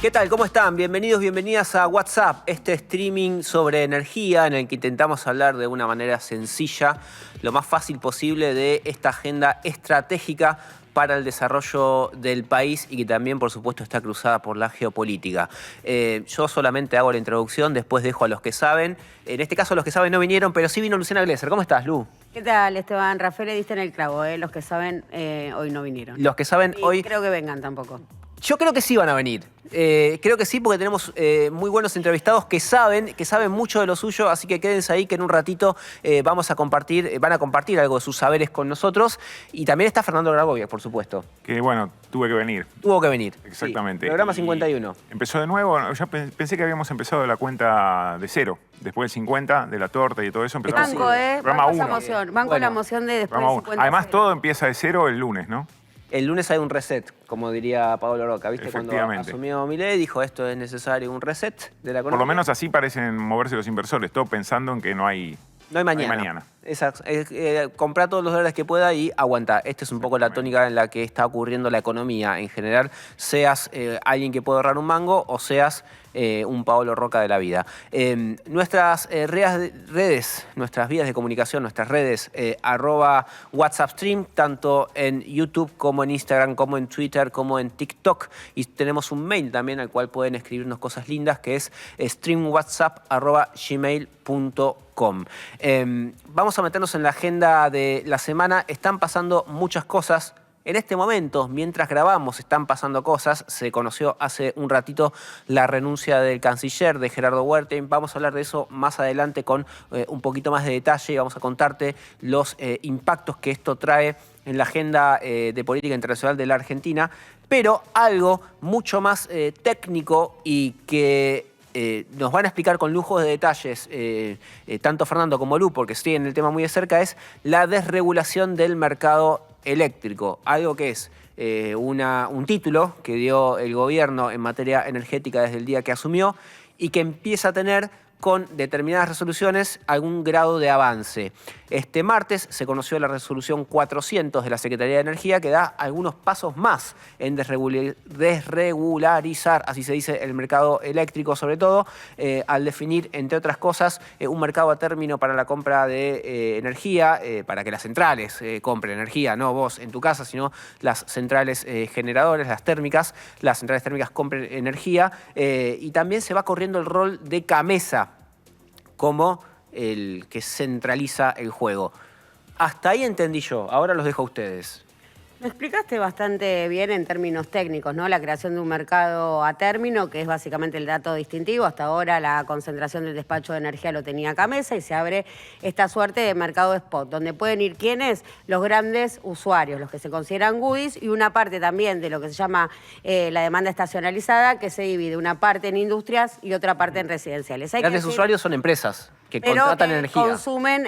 ¿Qué tal? ¿Cómo están? Bienvenidos, bienvenidas a WhatsApp, este streaming sobre energía en el que intentamos hablar de una manera sencilla, lo más fácil posible, de esta agenda estratégica para el desarrollo del país y que también, por supuesto, está cruzada por la geopolítica. Yo solamente hago la introducción, después dejo a los que saben. En este caso, los que saben no vinieron, pero sí vino Luciana Glesser. ¿Cómo estás, Lu? ¿Qué tal, Esteban? Rafael, le diste en el clavo, ¿eh? Los que saben hoy no vinieron. Los que saben Y hoy... creo que vengan tampoco. Yo creo que sí van a venir. Creo que sí, porque tenemos muy buenos entrevistados que saben mucho de lo suyo, así que quédense ahí que en un ratito van a compartir algo de sus saberes con nosotros. Y también está Fernando Graboviak, por supuesto. Que bueno, tuve que venir. Tuvo que venir. Exactamente. Sí, programa Y 51. empezó de nuevo. Yo pensé que habíamos empezado la cuenta de cero. Después del 50, de la torta y todo eso. Empezamos Banco, programa banco esa 1. moción. Banco Bueno, la moción de después Programa del 1. 50. Además, todo empieza de cero el lunes, ¿no? El lunes hay un reset, como diría Pablo Roca. ¿Viste? Cuando Efectivamente. asumió Milei, dijo esto es necesario un reset de la economía. Por lo menos así parecen moverse los inversores. Todo pensando en que no hay mañana. Exacto. Comprá todos los dólares que pueda y aguanta. Esta es un poco la tónica en la que está ocurriendo la economía en general. Seas alguien que puede ahorrar un mango o seas un Pablo Roca de la vida. Nuestras redes, nuestras vías de comunicación, nuestras redes, @WhatsAppStream, tanto en YouTube como en Instagram, como en Twitter, como en TikTok. Y tenemos un mail también al cual pueden escribirnos cosas lindas, que es streamwhatsapp@gmail.com. Vamos a meternos en la agenda de la semana. Están pasando muchas cosas. En este momento, mientras grabamos, están pasando cosas. Se conoció hace un ratito la renuncia del canciller, de Gerardo Wertheim. Vamos a hablar de eso más adelante con un poquito más de detalle y vamos a contarte los impactos que esto trae en la agenda de política internacional de la Argentina. Pero algo mucho más técnico y que nos van a explicar con lujo de detalles, tanto Fernando como Lu, porque estoy en el tema muy de cerca, es la desregulación del mercado eléctrico. Algo que es un título que dio el gobierno en materia energética desde el día que asumió y que empieza a tener con determinadas resoluciones algún grado de avance. Este martes se conoció la resolución 400 de la Secretaría de Energía que da algunos pasos más en desregularizar, así se dice, el mercado eléctrico, sobre todo al definir, entre otras cosas, un mercado a término para la compra de energía, para que las centrales compren energía, no vos en tu casa, sino las centrales generadoras, las centrales térmicas compren energía, y también se va corriendo el rol de CAMESA como el que centraliza el juego. Hasta ahí entendí yo, ahora los dejo a ustedes. Lo explicaste bastante bien en términos técnicos, ¿no? La creación de un mercado a término, que es básicamente el dato distintivo. Hasta ahora la concentración del despacho de energía lo tenía CAMESA y se abre esta suerte de mercado spot, donde pueden ir ¿quiénes? Los grandes usuarios, los que se consideran goodies, y una parte también de lo que se llama la demanda estacionalizada, que se divide una parte en industrias y otra parte en residenciales. Grandes usuarios son empresas que contratan energía. Consumen,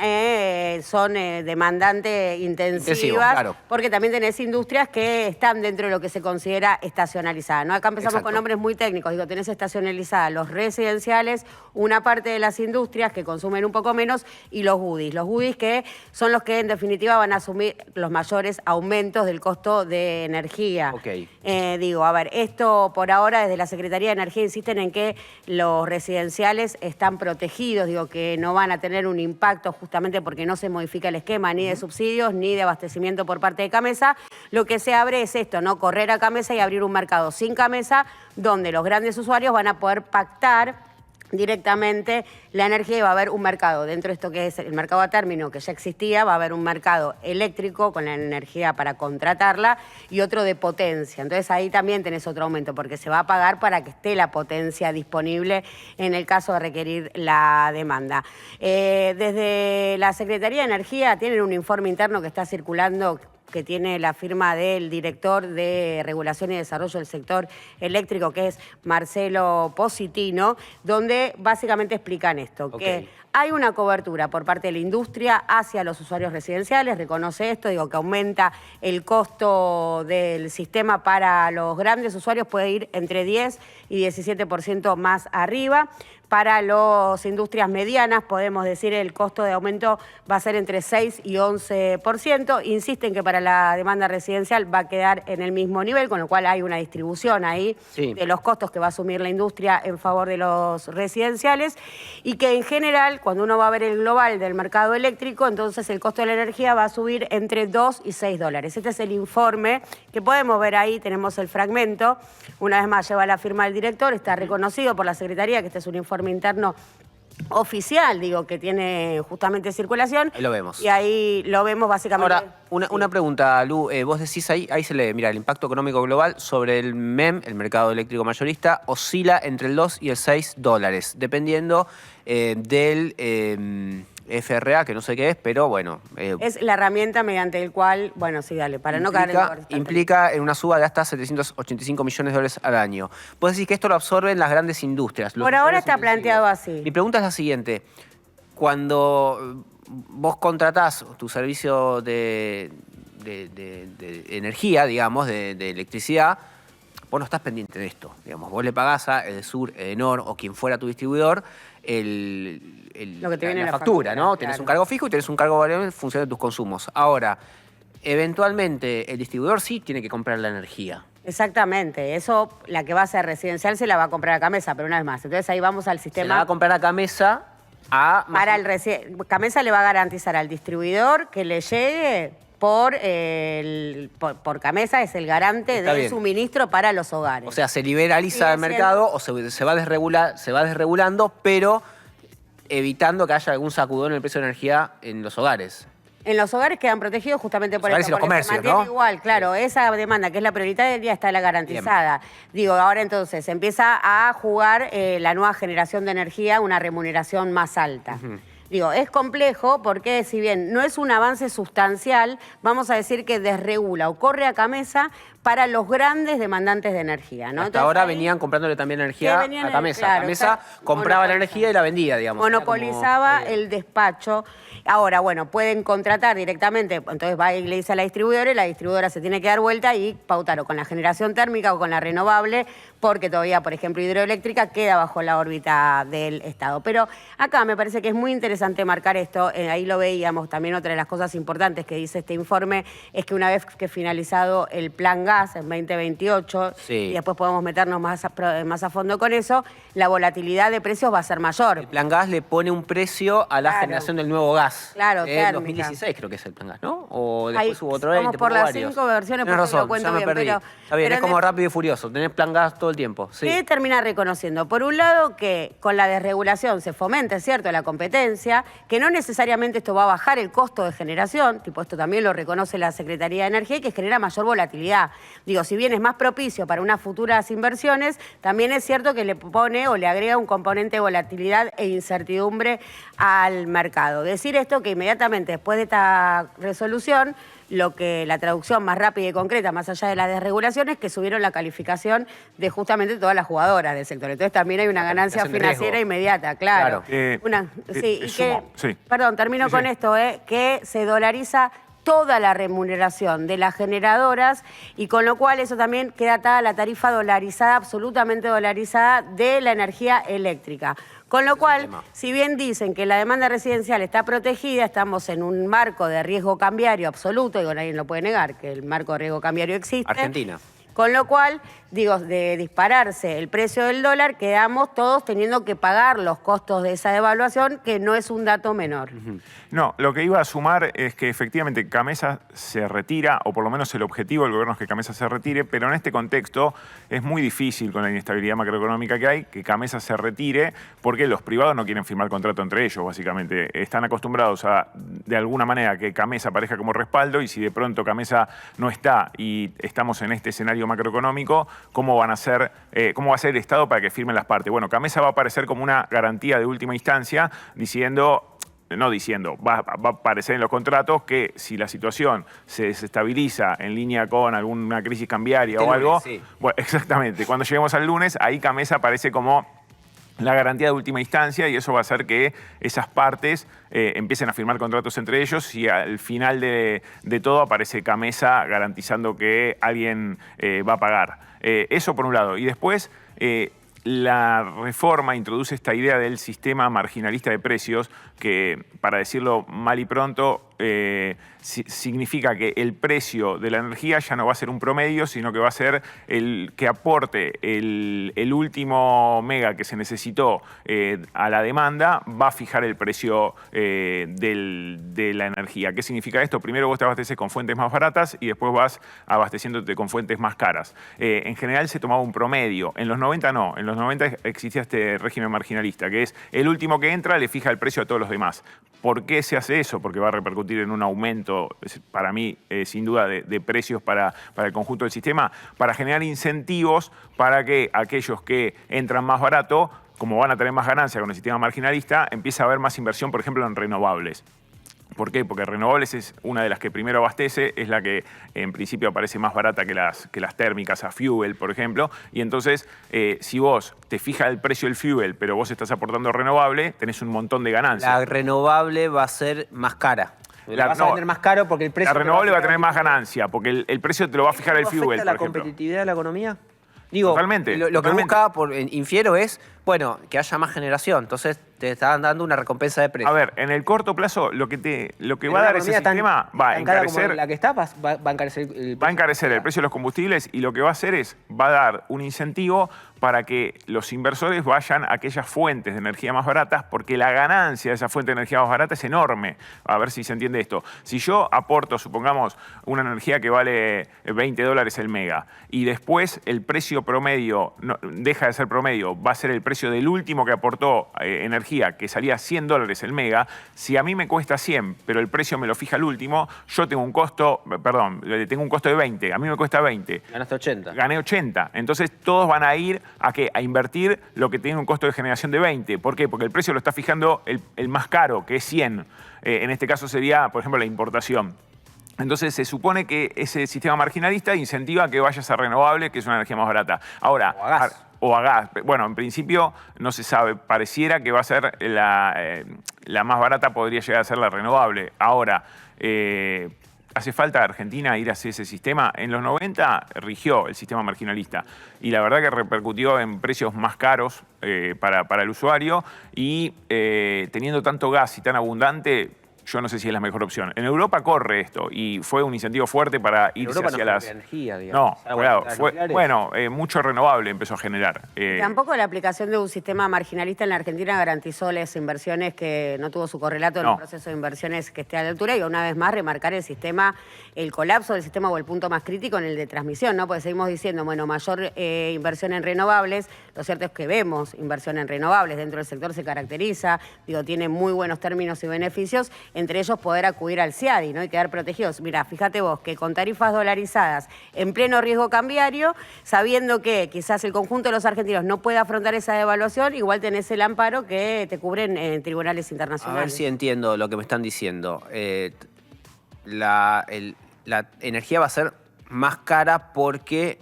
son demandantes intensivas, claro. Porque también tenés industrias que están dentro de lo que se considera estacionalizada, ¿no? Acá empezamos Exacto. con nombres muy técnicos. Digo, tenés estacionalizada los residenciales, una parte de las industrias que consumen un poco menos y los goodies. Los goodies que son los que en definitiva van a asumir los mayores aumentos del costo de energía. Ok. A ver, esto por ahora desde la Secretaría de Energía insisten en que los residenciales están protegidos, que no van a tener un impacto justamente porque no se modifica el esquema ni de subsidios ni de abastecimiento por parte de CAMESA. Lo que se abre es esto, ¿no? Correr a CAMESA y abrir un mercado sin CAMESA donde los grandes usuarios van a poder pactar directamente la energía y va a haber un mercado. Dentro de esto que es el mercado a término que ya existía, va a haber un mercado eléctrico con la energía para contratarla y otro de potencia. Entonces ahí también tenés otro aumento porque se va a pagar para que esté la potencia disponible en el caso de requerir la demanda. Desde la Secretaría de Energía tienen un informe interno que está circulando que tiene la firma del director de Regulación y Desarrollo del Sector Eléctrico, que es Marcelo Positino, donde básicamente explican esto, que hay una cobertura por parte de la industria hacia los usuarios residenciales, reconoce esto, que aumenta el costo del sistema para los grandes usuarios, puede ir entre 10 y 17% más arriba. Para las industrias medianas, podemos decir, el costo de aumento va a ser entre 6 y 11%. Insisten que para la demanda residencial va a quedar en el mismo nivel, con lo cual hay una distribución ahí de los costos que va a asumir la industria en favor de los residenciales. Y que en general, cuando uno va a ver el global del mercado eléctrico, entonces el costo de la energía va a subir entre 2 y 6 dólares. Este es el informe que podemos ver ahí, tenemos el fragmento. Una vez más lleva la firma del director, está reconocido por la Secretaría que este es un informe interno oficial, digo, que tiene justamente circulación. Ahí lo vemos. Y ahí lo vemos básicamente. Ahora, una pregunta, Lu. Vos decís ahí se lee, mira, el impacto económico global sobre el MEM, el mercado eléctrico mayorista, oscila entre el 2 y el 6 dólares, dependiendo del FRA, que no sé qué es, pero bueno. Es la herramienta mediante el cual, bueno, sí, dale, para no caer en implica en una suba de hasta 785 millones de dólares al año. Vos decís que esto lo absorben las grandes industrias. Por ahora está planteado así. Mi pregunta es la siguiente. Cuando vos contratás tu servicio de energía, digamos, de electricidad, vos no estás pendiente de esto. Digamos, vos le pagás a Edesur, Edenor o quien fuera tu distribuidor lo que te viene la la factura, ¿no? claro. Tenés un cargo fijo y tenés un cargo variable en función de tus consumos. Ahora, eventualmente el distribuidor sí tiene que comprar la energía. Exactamente, eso la que va a ser residencial se la va a comprar a Camesa, pero una vez más. Entonces ahí vamos al sistema. Se la va a comprar a Camesa a... Para Camesa le va a garantizar al distribuidor que le llegue por Camesa, es el garante del suministro para los hogares. O sea, se liberaliza el mercado o se va desregulando, pero evitando que haya algún sacudón en el precio de energía en los hogares. En los hogares quedan protegidos justamente por hogares esto. Y los comercios, se mantiene ¿no? igual, claro. Esa demanda, que es la prioridad del día, está la garantizada. Bien. Digo, ahora entonces empieza a jugar la nueva generación de energía una remuneración más alta. Digo, es complejo porque si bien no es un avance sustancial, vamos a decir que desregula o corre a Camesa para los grandes demandantes de energía, ¿no? Hasta Entonces, ahora venían comprándole también energía a Camesa. Claro, Camesa compraba la energía y la vendía, digamos. Monopolizaba el despacho. Ahora, bueno, pueden contratar directamente, entonces va y le dice a la distribuidora y la distribuidora se tiene que dar vuelta y pautar o con la generación térmica o con la renovable, porque todavía, por ejemplo, hidroeléctrica queda bajo la órbita del Estado. Pero acá me parece que es muy interesante marcar esto, ahí lo veíamos, también otra de las cosas importantes que dice este informe es que una vez que finalizado el plan gas en 2028, y después podemos meternos más a fondo con eso, la volatilidad de precios va a ser mayor. El plan gas le pone un precio a la generación del nuevo gas. Claro, en 2016 creo que es el plan gas, ¿no? O después hubo otro 20, por las 5 versiones, porque razón, lo cuento ya me bien. perdí. Está bien, es como Rápido y Furioso, tenés plan gas todo el tiempo. Sí. ¿Qué termina reconociendo? Por un lado, que con la desregulación se fomenta, es cierto, la competencia, que no necesariamente esto va a bajar el costo de generación, tipo esto también lo reconoce la Secretaría de Energía, y que genera mayor volatilidad. Digo, si bien es más propicio para unas futuras inversiones, también es cierto que le pone o le agrega un componente de volatilidad e incertidumbre al mercado. Decir esto que inmediatamente después de esta resolución, lo que la traducción más rápida y concreta, más allá de la desregulación, es que subieron la calificación de justamente todas las jugadoras del sector. Entonces también hay una ganancia financiera inmediata, claro. Perdón, termino con esto, que se dolariza toda la remuneración de las generadoras y con lo cual eso también queda atada a la tarifa dolarizada, absolutamente dolarizada de la energía eléctrica. Con lo cual, si bien dicen que la demanda residencial está protegida, estamos en un marco de riesgo cambiario absoluto, digo, nadie lo puede negar, que el marco de riesgo cambiario existe. Argentina. Con lo cual, digo, de dispararse el precio del dólar, quedamos todos teniendo que pagar los costos de esa devaluación, que no es un dato menor. No, lo que iba a sumar es que efectivamente Camesa se retira, o por lo menos el objetivo del gobierno es que Camesa se retire, pero en este contexto es muy difícil con la inestabilidad macroeconómica que hay, que Camesa se retire, porque los privados no quieren firmar contrato entre ellos, básicamente. Están acostumbrados a, de alguna manera, que Camesa aparezca como respaldo, y si de pronto Camesa no está y estamos en este escenario macroeconómico, ¿cómo va a ser el Estado para que firmen las partes? Bueno, Camesa va a aparecer como una garantía de última instancia, va a aparecer en los contratos que si la situación se desestabiliza en línea con alguna crisis cambiaria o algo, bueno, exactamente, cuando lleguemos al lunes, ahí Camesa aparece como la garantía de última instancia, y eso va a hacer que esas partes empiecen a firmar contratos entre ellos, y al final de todo aparece Camesa garantizando que alguien va a pagar. Eso por un lado. Y después, la reforma introduce esta idea del sistema marginalista de precios que, para decirlo mal y pronto, significa que el precio de la energía ya no va a ser un promedio, sino que va a ser el que aporte el último mega que se necesitó a la demanda, va a fijar el precio de la energía. ¿Qué significa esto? Primero vos te abasteces con fuentes más baratas y después vas abasteciéndote con fuentes más caras. En general se tomaba un promedio. En los 90 no. En los 90 existía este régimen marginalista, que es el último que entra le fija el precio a todos los demás. ¿Por qué se hace eso? Porque va a repercutir en un aumento, para mí, sin duda, de precios para el conjunto del sistema, para generar incentivos para que aquellos que entran más barato, como van a tener más ganancia con el sistema marginalista, empieza a haber más inversión, por ejemplo, en renovables. ¿Por qué? Porque renovables es una de las que primero abastece, es la que en principio aparece más barata que las térmicas a fuel, por ejemplo. Y entonces, si vos te fijas el precio del fuel, pero vos estás aportando renovable, tenés un montón de ganancias. La renovable va a ser más cara. La vas a vender más caro porque el precio... La renovable va a tener más ganancia, porque el precio te lo va a fijar el fuel, por ejemplo. ¿Afecta la competitividad de la economía? Digo, totalmente. Lo que busca, infiero, es, bueno, que haya más generación. Entonces te están dando una recompensa de precio. A ver, en el corto plazo, lo que va a dar ese sistema va a encarecer... La que está va a encarecer va a encarecer el precio de los combustibles y lo que va a hacer es, va a dar un incentivo para que los inversores vayan a aquellas fuentes de energía más baratas, porque la ganancia de esa fuente de energía más barata es enorme. A ver si se entiende esto. Si yo aporto, supongamos, una energía que vale $20 el mega, y después el precio promedio deja de ser promedio, va a ser el precio del último que aportó energía, que salía $100 el mega, si a mí me cuesta 100, pero el precio me lo fija el último, yo tengo un costo, tengo un costo de 20, a mí me cuesta 20. Ganaste 80. Gané 80. Entonces todos van a ir a invertir lo que tiene un costo de generación de 20. ¿Por qué? Porque el precio lo está fijando el más caro, que es 100. En este caso sería, por ejemplo, la importación. Entonces se supone que ese sistema marginalista incentiva que vayas a renovable, que es una energía más barata. Ahora, o a gas. Bueno, en principio no se sabe. Pareciera que va a ser la más barata, podría llegar a ser la renovable. Ahora, ¿hace falta a Argentina ir hacia ese sistema? En los 90 rigió el sistema marginalista y la verdad que repercutió en precios más caros para el usuario y teniendo tanto gas y tan abundante, yo no sé si es la mejor opción. En Europa corre esto y fue un incentivo fuerte para irse hacia las... energía, digamos. No, cuidado. Mucho renovable empezó a generar. Tampoco la aplicación de un sistema marginalista en la Argentina garantizó las inversiones, que no tuvo su correlato en el proceso de inversiones que esté a la altura, y una vez más remarcar el colapso del sistema o el punto más crítico en el de transmisión, ¿no? Porque seguimos diciendo, bueno, mayor inversión en renovables. Lo cierto es que vemos inversión en renovables, dentro del sector se caracteriza, tiene muy buenos términos y beneficios, entre ellos poder acudir al CIADI, ¿no? Y quedar protegidos. Mirá, fíjate vos que con tarifas dolarizadas en pleno riesgo cambiario, sabiendo que quizás el conjunto de los argentinos no puede afrontar esa devaluación, igual tenés el amparo que te cubren en tribunales internacionales. A ver si entiendo lo que me están diciendo. La energía va a ser más cara porque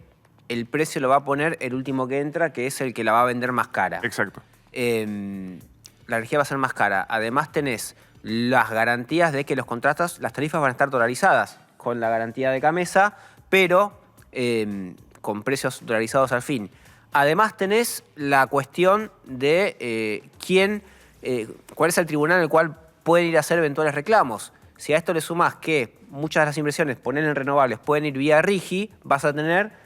el precio lo va a poner el último que entra, que es el que la va a vender más cara. Exacto. La energía va a ser más cara. Además tenés las garantías de que los contratos, las tarifas van a estar dolarizadas, con la garantía de Camesa, pero con precios dolarizados al fin. Además tenés la cuestión de cuál es el tribunal en el cual pueden ir a hacer eventuales reclamos. Si a esto le sumás que muchas de las inversiones, poner en renovables, pueden ir vía RIGI, vas a tener,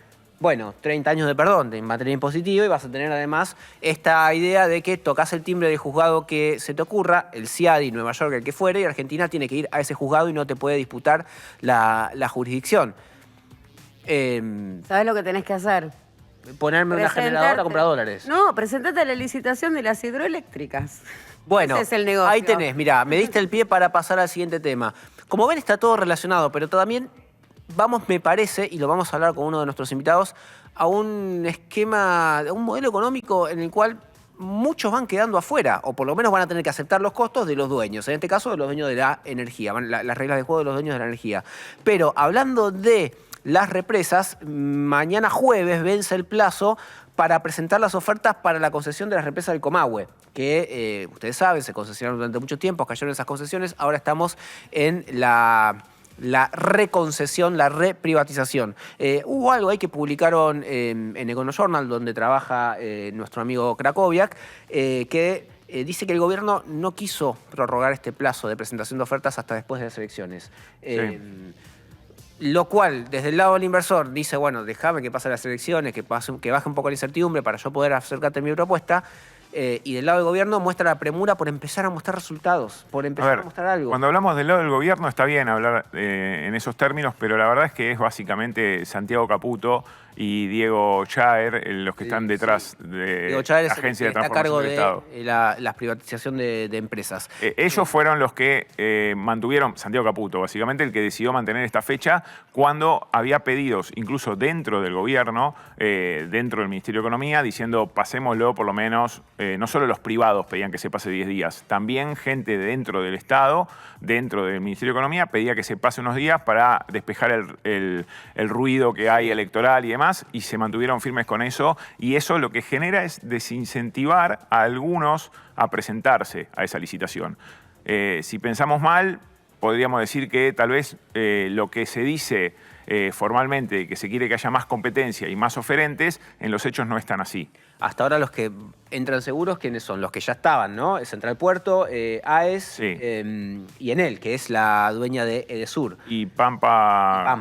30 años de perdón en materia impositiva, y vas a tener además esta idea de que tocas el timbre del juzgado que se te ocurra, el CIADI, Nueva York, el que fuere, y Argentina tiene que ir a ese juzgado y no te puede disputar la jurisdicción. ¿Sabés lo que tenés que hacer? Ponerme una generadora a comprar dólares. No, presentate a la licitación de las hidroeléctricas. Bueno, ese es el negocio. Ahí tenés, mirá, me diste el pie para pasar al siguiente tema. Como ven, está todo relacionado, pero también vamos, me parece, y lo vamos a hablar con uno de nuestros invitados, a un esquema, a un modelo económico en el cual muchos van quedando afuera, o por lo menos van a tener que aceptar los costos de los dueños, en este caso de los dueños de la energía, las reglas de juego de los dueños de la energía. Pero hablando de las represas, mañana jueves vence el plazo para presentar las ofertas para la concesión de las represas del Comahue, que ustedes saben, se concesionaron durante mucho tiempo, cayeron esas concesiones, ahora estamos en la reconcesión, la reprivatización. Hubo algo ahí que publicaron en Econojournal, donde trabaja nuestro amigo Krakowiak, que dice que el gobierno no quiso prorrogar este plazo de presentación de ofertas hasta después de las elecciones. Lo cual, desde el lado del inversor, dice, bueno, déjame que pasen las elecciones, que baje un poco la incertidumbre para yo poder acercarte a mi propuesta. Y del lado del gobierno muestra la premura por empezar a mostrar resultados, por empezar a mostrar algo. Cuando hablamos del lado del gobierno está bien hablar en esos términos, pero la verdad es que es básicamente Santiago Caputo y Diego Chaer los que están detrás de la Agencia de Transformación del Estado. Está a cargo de la privatización de empresas. Ellos fueron los que mantuvieron, Santiago Caputo básicamente, el que decidió mantener esta fecha cuando había pedidos, incluso dentro del gobierno, dentro del Ministerio de Economía, diciendo pasémoslo por lo menos, no solo los privados pedían que se pase 10 días, también gente dentro del Estado, dentro del Ministerio de Economía, pedía que se pase unos días para despejar el ruido que hay electoral y demás, y se mantuvieron firmes con eso, y eso lo que genera es desincentivar a algunos a presentarse a esa licitación. Si pensamos mal, podríamos decir que tal vez lo que se dice formalmente, que se quiere que haya más competencia y más oferentes, en los hechos no es tan así. Hasta ahora los que entran seguros, ¿quiénes son? Los que ya estaban, ¿no? Central Puerto, AES Sí. Y Enel, que es la dueña de Edesur. Y Pampa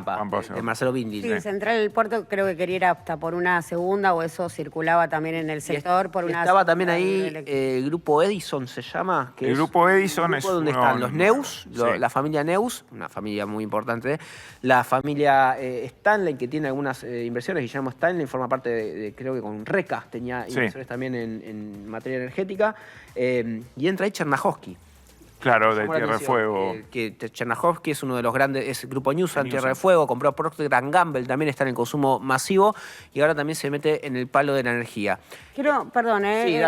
de Marcelo Bindil. Sí, Central Puerto creo que quería ir hasta por una segunda, o eso circulaba también en el sector. Por una estaba también ahí el Grupo Edison, se llama. Que el Grupo Edison es donde están los Neus, la familia Neus, una familia muy importante. La familia Stanley, que tiene algunas inversiones. Guillermo Stanley forma parte de creo que con Reca tenía inversiones también en materia energética. Y entra ahí Chernahovsky. Claro, de Tierra de Fuego. Que Chernahovsky es uno de los grandes, es el Grupo Newsan, Tierra de Fuego, compró Procter & Gamble, también está en el consumo masivo y ahora también se mete en el palo de la energía. Quiero,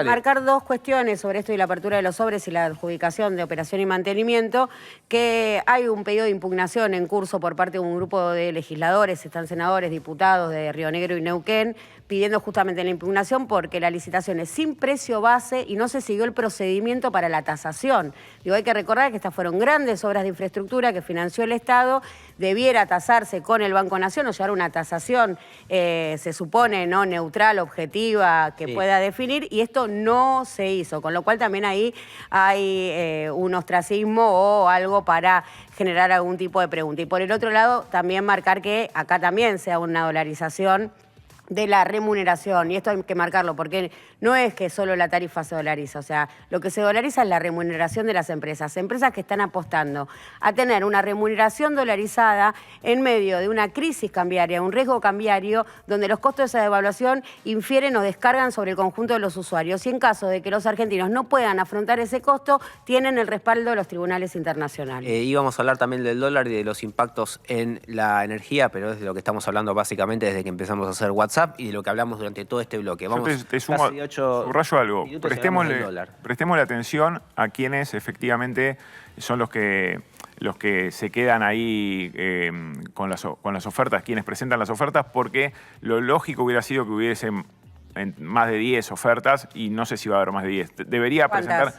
marcar dos cuestiones sobre esto y la apertura de los sobres y la adjudicación de operación y mantenimiento, que hay un pedido de impugnación en curso por parte de un grupo de legisladores, están senadores, diputados de Río Negro y Neuquén, pidiendo justamente la impugnación porque la licitación es sin precio base y no se siguió el procedimiento para la tasación. Digo, hay que recordar que estas fueron grandes obras de infraestructura que financió el Estado, debiera tasarse con el Banco Nación o llevar una tasación, se supone, ¿no?, neutral, objetiva, que pueda definir, y esto no se hizo, con lo cual también ahí hay un ostracismo o algo para generar algún tipo de pregunta. Y por el otro lado, también marcar que acá también sea una dolarización de la remuneración, y esto hay que marcarlo porque no es que solo la tarifa se dolariza, o sea, lo que se dolariza es la remuneración de las empresas que están apostando a tener una remuneración dolarizada en medio de una crisis cambiaria, un riesgo cambiario, donde los costos de esa devaluación infieren o descargan sobre el conjunto de los usuarios, y en caso de que los argentinos no puedan afrontar ese costo, tienen el respaldo de los tribunales internacionales. Íbamos a hablar también del dólar y de los impactos en la energía, pero es de lo que estamos hablando básicamente desde que empezamos a hacer WhatsApp y de lo que hablamos durante todo este bloque. Vamos, te subrayo algo. Prestémosle atención a quienes efectivamente son los que se quedan ahí con las ofertas, quienes presentan las ofertas, porque lo lógico hubiera sido que hubiesen más de 10 ofertas y no sé si va a haber más de 10. Debería presentar...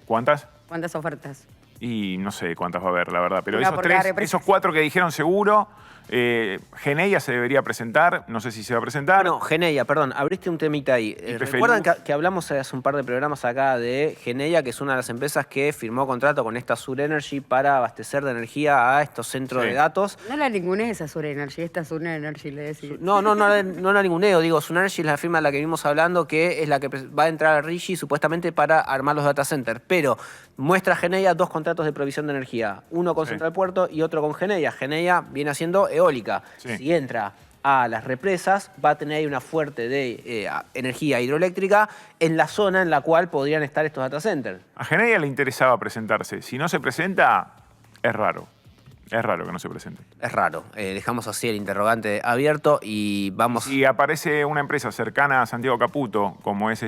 ¿Cuántas? ¿Cuántas ofertas? Y no sé cuántas va a haber, la verdad. Pero esos 4 que dijeron seguro... Geneia se debería presentar, no sé si se va a presentar. No, Geneia, perdón, abriste un temita ahí. ¿Recuerdan que hablamos hace un par de programas acá de Geneia, que es una de las empresas que firmó contrato con esta Sur Energy para abastecer de energía a estos centros de datos? No la ningunee esa Sur Energy, esta Sur Energy le decís. No la ninguneo, digo, Sur Energy es la firma de la que vimos hablando, que es la que va a entrar a Rigi supuestamente para armar los data centers, pero muestra Geneia 2 contratos de provisión de energía, uno con Central Puerto y otro con Geneia. Geneia viene haciendo eólica. Si entra a las represas, va a tener ahí una fuerte de energía hidroeléctrica en la zona en la cual podrían estar estos data centers. A Geneia le interesaba presentarse. Si no se presenta, es raro. Es raro que no se presente. Es raro. Dejamos así el interrogante abierto y vamos... Si aparece una empresa cercana a Santiago Caputo, como es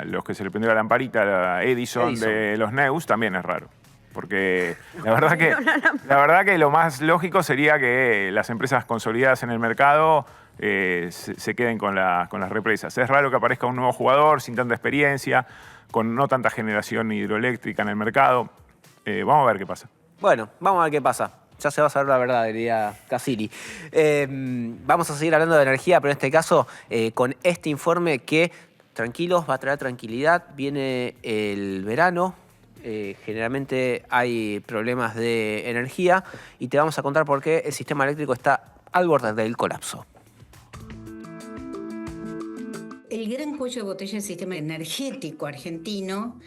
los que se le prendió la lamparita, la Edison de los Neus, también es raro. Porque la verdad que lo más lógico sería que las empresas consolidadas en el mercado se queden con las represas. Es raro que aparezca un nuevo jugador sin tanta experiencia, con no tanta generación hidroeléctrica en el mercado. Vamos a ver qué pasa. Bueno, vamos a ver qué pasa. Ya se va a saber la verdad, diría Cassini. Vamos a seguir hablando de energía, pero en este caso con este informe que, tranquilos, va a traer tranquilidad. Viene el verano, generalmente hay problemas de energía y te vamos a contar por qué el sistema eléctrico está al borde del colapso. El gran cuello de botella del sistema energético argentino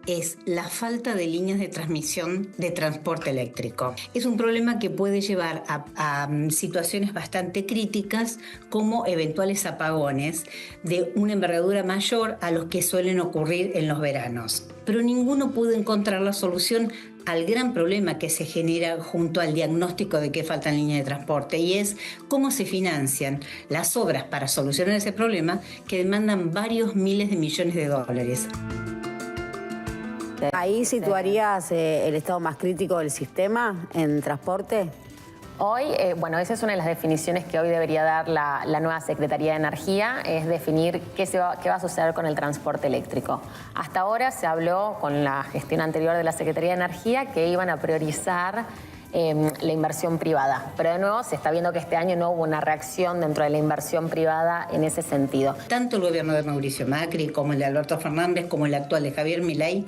es la falta de líneas de transmisión de transporte eléctrico. Es un problema que puede llevar a situaciones bastante críticas, como eventuales apagones de una envergadura mayor a los que suelen ocurrir en los veranos. Pero ninguno pudo encontrar la solución al gran problema que se genera junto al diagnóstico de que faltan líneas de transporte, y es cómo se financian las obras para solucionar ese problema que demandan varios miles de millones de dólares. ¿Ahí situarías el estado más crítico del sistema en transporte? Hoy, bueno, esa es una de las definiciones que hoy debería dar la nueva Secretaría de Energía, es definir qué va a suceder con el transporte eléctrico. Hasta ahora se habló con la gestión anterior de la Secretaría de Energía que iban a priorizar la inversión privada. Pero de nuevo se está viendo que este año no hubo una reacción dentro de la inversión privada en ese sentido. Tanto el gobierno de Mauricio Macri como el de Alberto Fernández como el actual de Javier Milei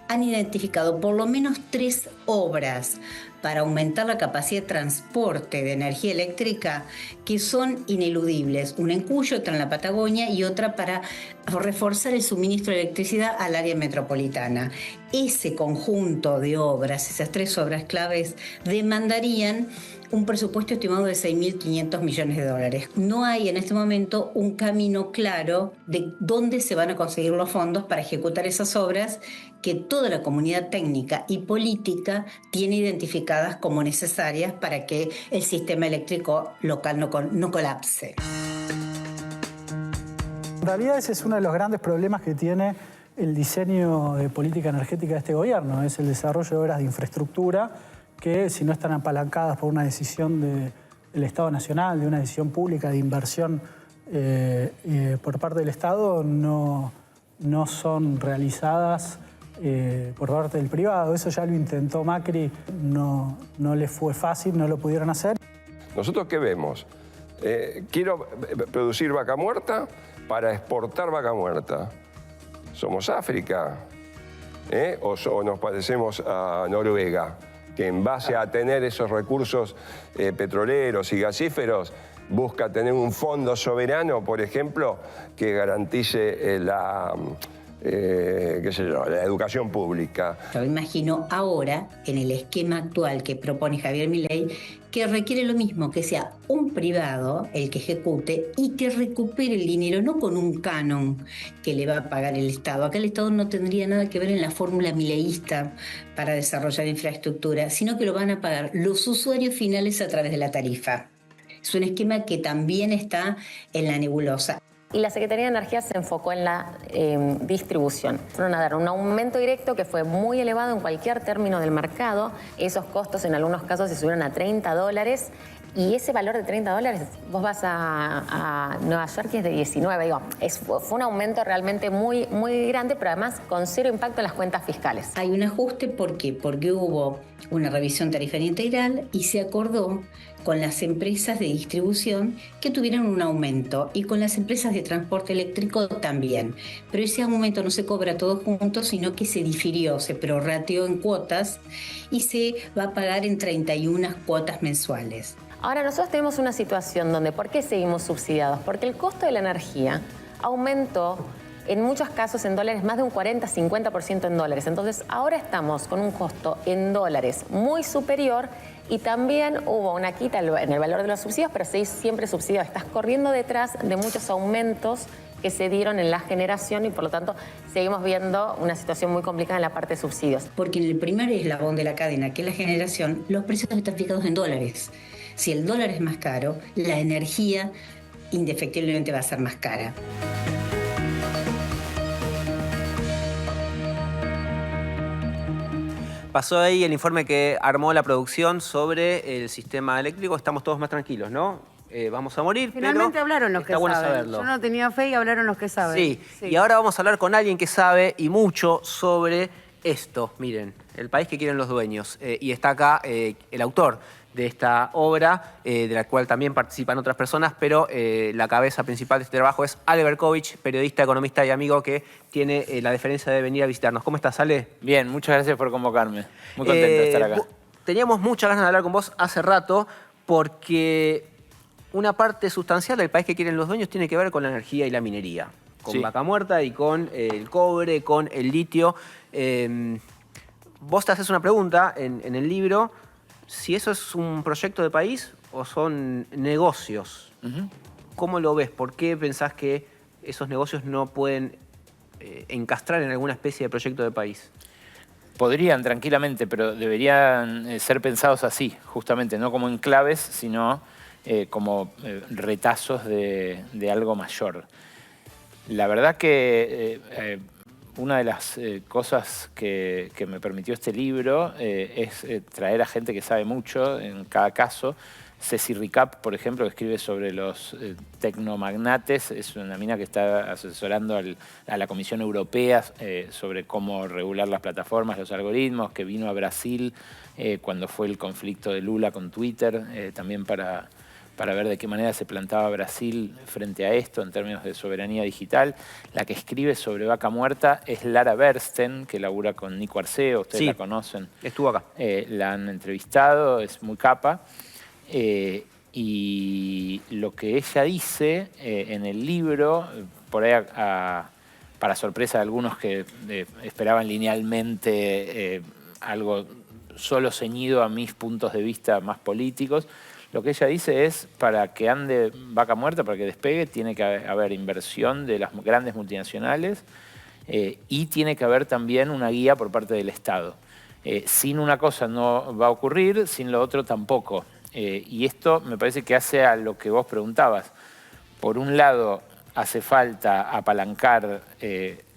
han identificado por lo menos 3 obras para aumentar la capacidad de transporte de energía eléctrica que son ineludibles. Una en Cuyo, otra en la Patagonia y otra para reforzar el suministro de electricidad al área metropolitana. Ese conjunto de obras, esas 3 obras claves, demandarían un presupuesto estimado de 6.500 millones de dólares. No hay en este momento un camino claro de dónde se van a conseguir los fondos para ejecutar esas obras que toda la comunidad técnica y política tiene identificadas como necesarias para que el sistema eléctrico local no colapse. En realidad ese es uno de los grandes problemas que tiene el diseño de política energética de este gobierno, es el desarrollo de obras de infraestructura que, si no están apalancadas por una decisión del Estado Nacional, de una decisión pública de inversión por parte del Estado, no son realizadas por parte del privado. Eso ya lo intentó Macri, no le fue fácil, no lo pudieron hacer. ¿Nosotros qué vemos? Quiero producir vaca muerta para exportar vaca muerta. ¿Somos África? ¿O nos parecemos a Noruega, que en base a tener esos recursos petroleros y gasíferos busca tener un fondo soberano, por ejemplo, que garantice la educación pública? Yo imagino ahora, en el esquema actual que propone Javier Milei, que requiere lo mismo, que sea un privado el que ejecute y que recupere el dinero, no con un canon que le va a pagar el Estado. Acá el Estado no tendría nada que ver en la fórmula mileísta para desarrollar infraestructura, sino que lo van a pagar los usuarios finales a través de la tarifa. Es un esquema que también está en la nebulosa. Y la Secretaría de Energía se enfocó en la distribución. Fueron a dar un aumento directo que fue muy elevado en cualquier término del mercado. Esos costos en algunos casos se subieron a $30. Y ese valor de $30, vos vas a Nueva York y es de 19. Digo, fue un aumento realmente muy, muy grande, pero además con cero impacto en las cuentas fiscales. Hay un ajuste, ¿por qué? Porque hubo una revisión tarifaria integral y se acordó con las empresas de distribución que tuvieran un aumento y con las empresas de transporte eléctrico también. Pero ese aumento no se cobra todo junto, sino que se difirió, se prorrateó en cuotas y se va a pagar en 31 cuotas mensuales. Ahora, nosotros tenemos una situación donde, ¿por qué seguimos subsidiados? Porque el costo de la energía aumentó en muchos casos en dólares, más de un 40-50% en dólares. Entonces, ahora estamos con un costo en dólares muy superior y también hubo una quita en el valor de los subsidios, pero seguís siempre subsidiado. Estás corriendo detrás de muchos aumentos que se dieron en la generación y por lo tanto seguimos viendo una situación muy complicada en la parte de subsidios. Porque en el primer eslabón de la cadena, que es la generación, los precios están fijados en dólares. Si el dólar es más caro, la energía indefectiblemente va a ser más cara. Pasó ahí el informe que armó la producción sobre el sistema eléctrico. Estamos todos más tranquilos, ¿no? Vamos a morir, Finalmente pero hablaron los que está bueno saben. saberlo. Yo no tenía fe y hablaron los que saben. Sí, y ahora vamos a hablar con alguien que sabe y mucho sobre esto, miren, El país que quieren los dueños. Y está acá el autor de esta obra, de la cual también participan otras personas, pero la cabeza principal de este trabajo es Ale Berkovich, periodista, economista y amigo que tiene la deferencia de venir a visitarnos. ¿Cómo estás, Ale? Bien, muchas gracias por convocarme. Muy contento de estar acá. Teníamos muchas ganas de hablar con vos hace rato porque una parte sustancial del país que quieren los dueños tiene que ver con la energía y la minería. Con Sí. Vaca Muerta y con el cobre, con el litio. Vos te haces una pregunta en el libro, si eso es un proyecto de país o son negocios. ¿Cómo lo ves? ¿Por qué pensás que esos negocios no pueden encastrar en alguna especie de proyecto de país? Podrían tranquilamente, pero deberían ser pensados así, justamente, no como enclaves, sino como retazos de algo mayor. La verdad que una de las cosas que me permitió este libro es traer a gente que sabe mucho en cada caso. Ceci Ricap, por ejemplo, que escribe sobre los tecnomagnates, es una mina que está asesorando a la Comisión Europea sobre cómo regular las plataformas, los algoritmos, que vino a Brasil cuando fue el conflicto de Lula con Twitter, también para ver de qué manera se plantaba Brasil frente a esto en términos de soberanía digital. La que escribe sobre Vaca Muerta es Lara Bersten, que labura con Nico Arceo, ustedes la conocen. Estuvo acá. La han entrevistado, es muy capa. Y lo que ella dice en el libro, por ahí para sorpresa de algunos que esperaban linealmente algo solo ceñido a mis puntos de vista más políticos, lo que ella dice es, para que ande Vaca Muerta, para que despegue, tiene que haber inversión de las grandes multinacionales y tiene que haber también una guía por parte del Estado. Sin una cosa no va a ocurrir, sin lo otro tampoco. Y esto me parece que hace a lo que vos preguntabas. Por un lado, hace falta apalancar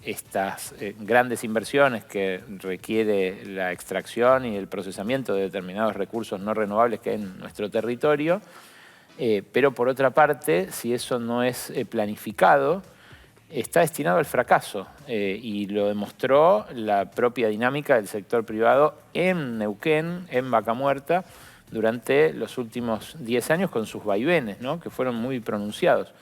estas grandes inversiones que requiere la extracción y el procesamiento de determinados recursos no renovables que hay en nuestro territorio. Pero por otra parte, si eso no es planificado, está destinado al fracaso. Y lo demostró la propia dinámica del sector privado en Neuquén, en Vaca Muerta, durante los últimos 10 años con sus vaivenes, ¿no? Que fueron muy pronunciados.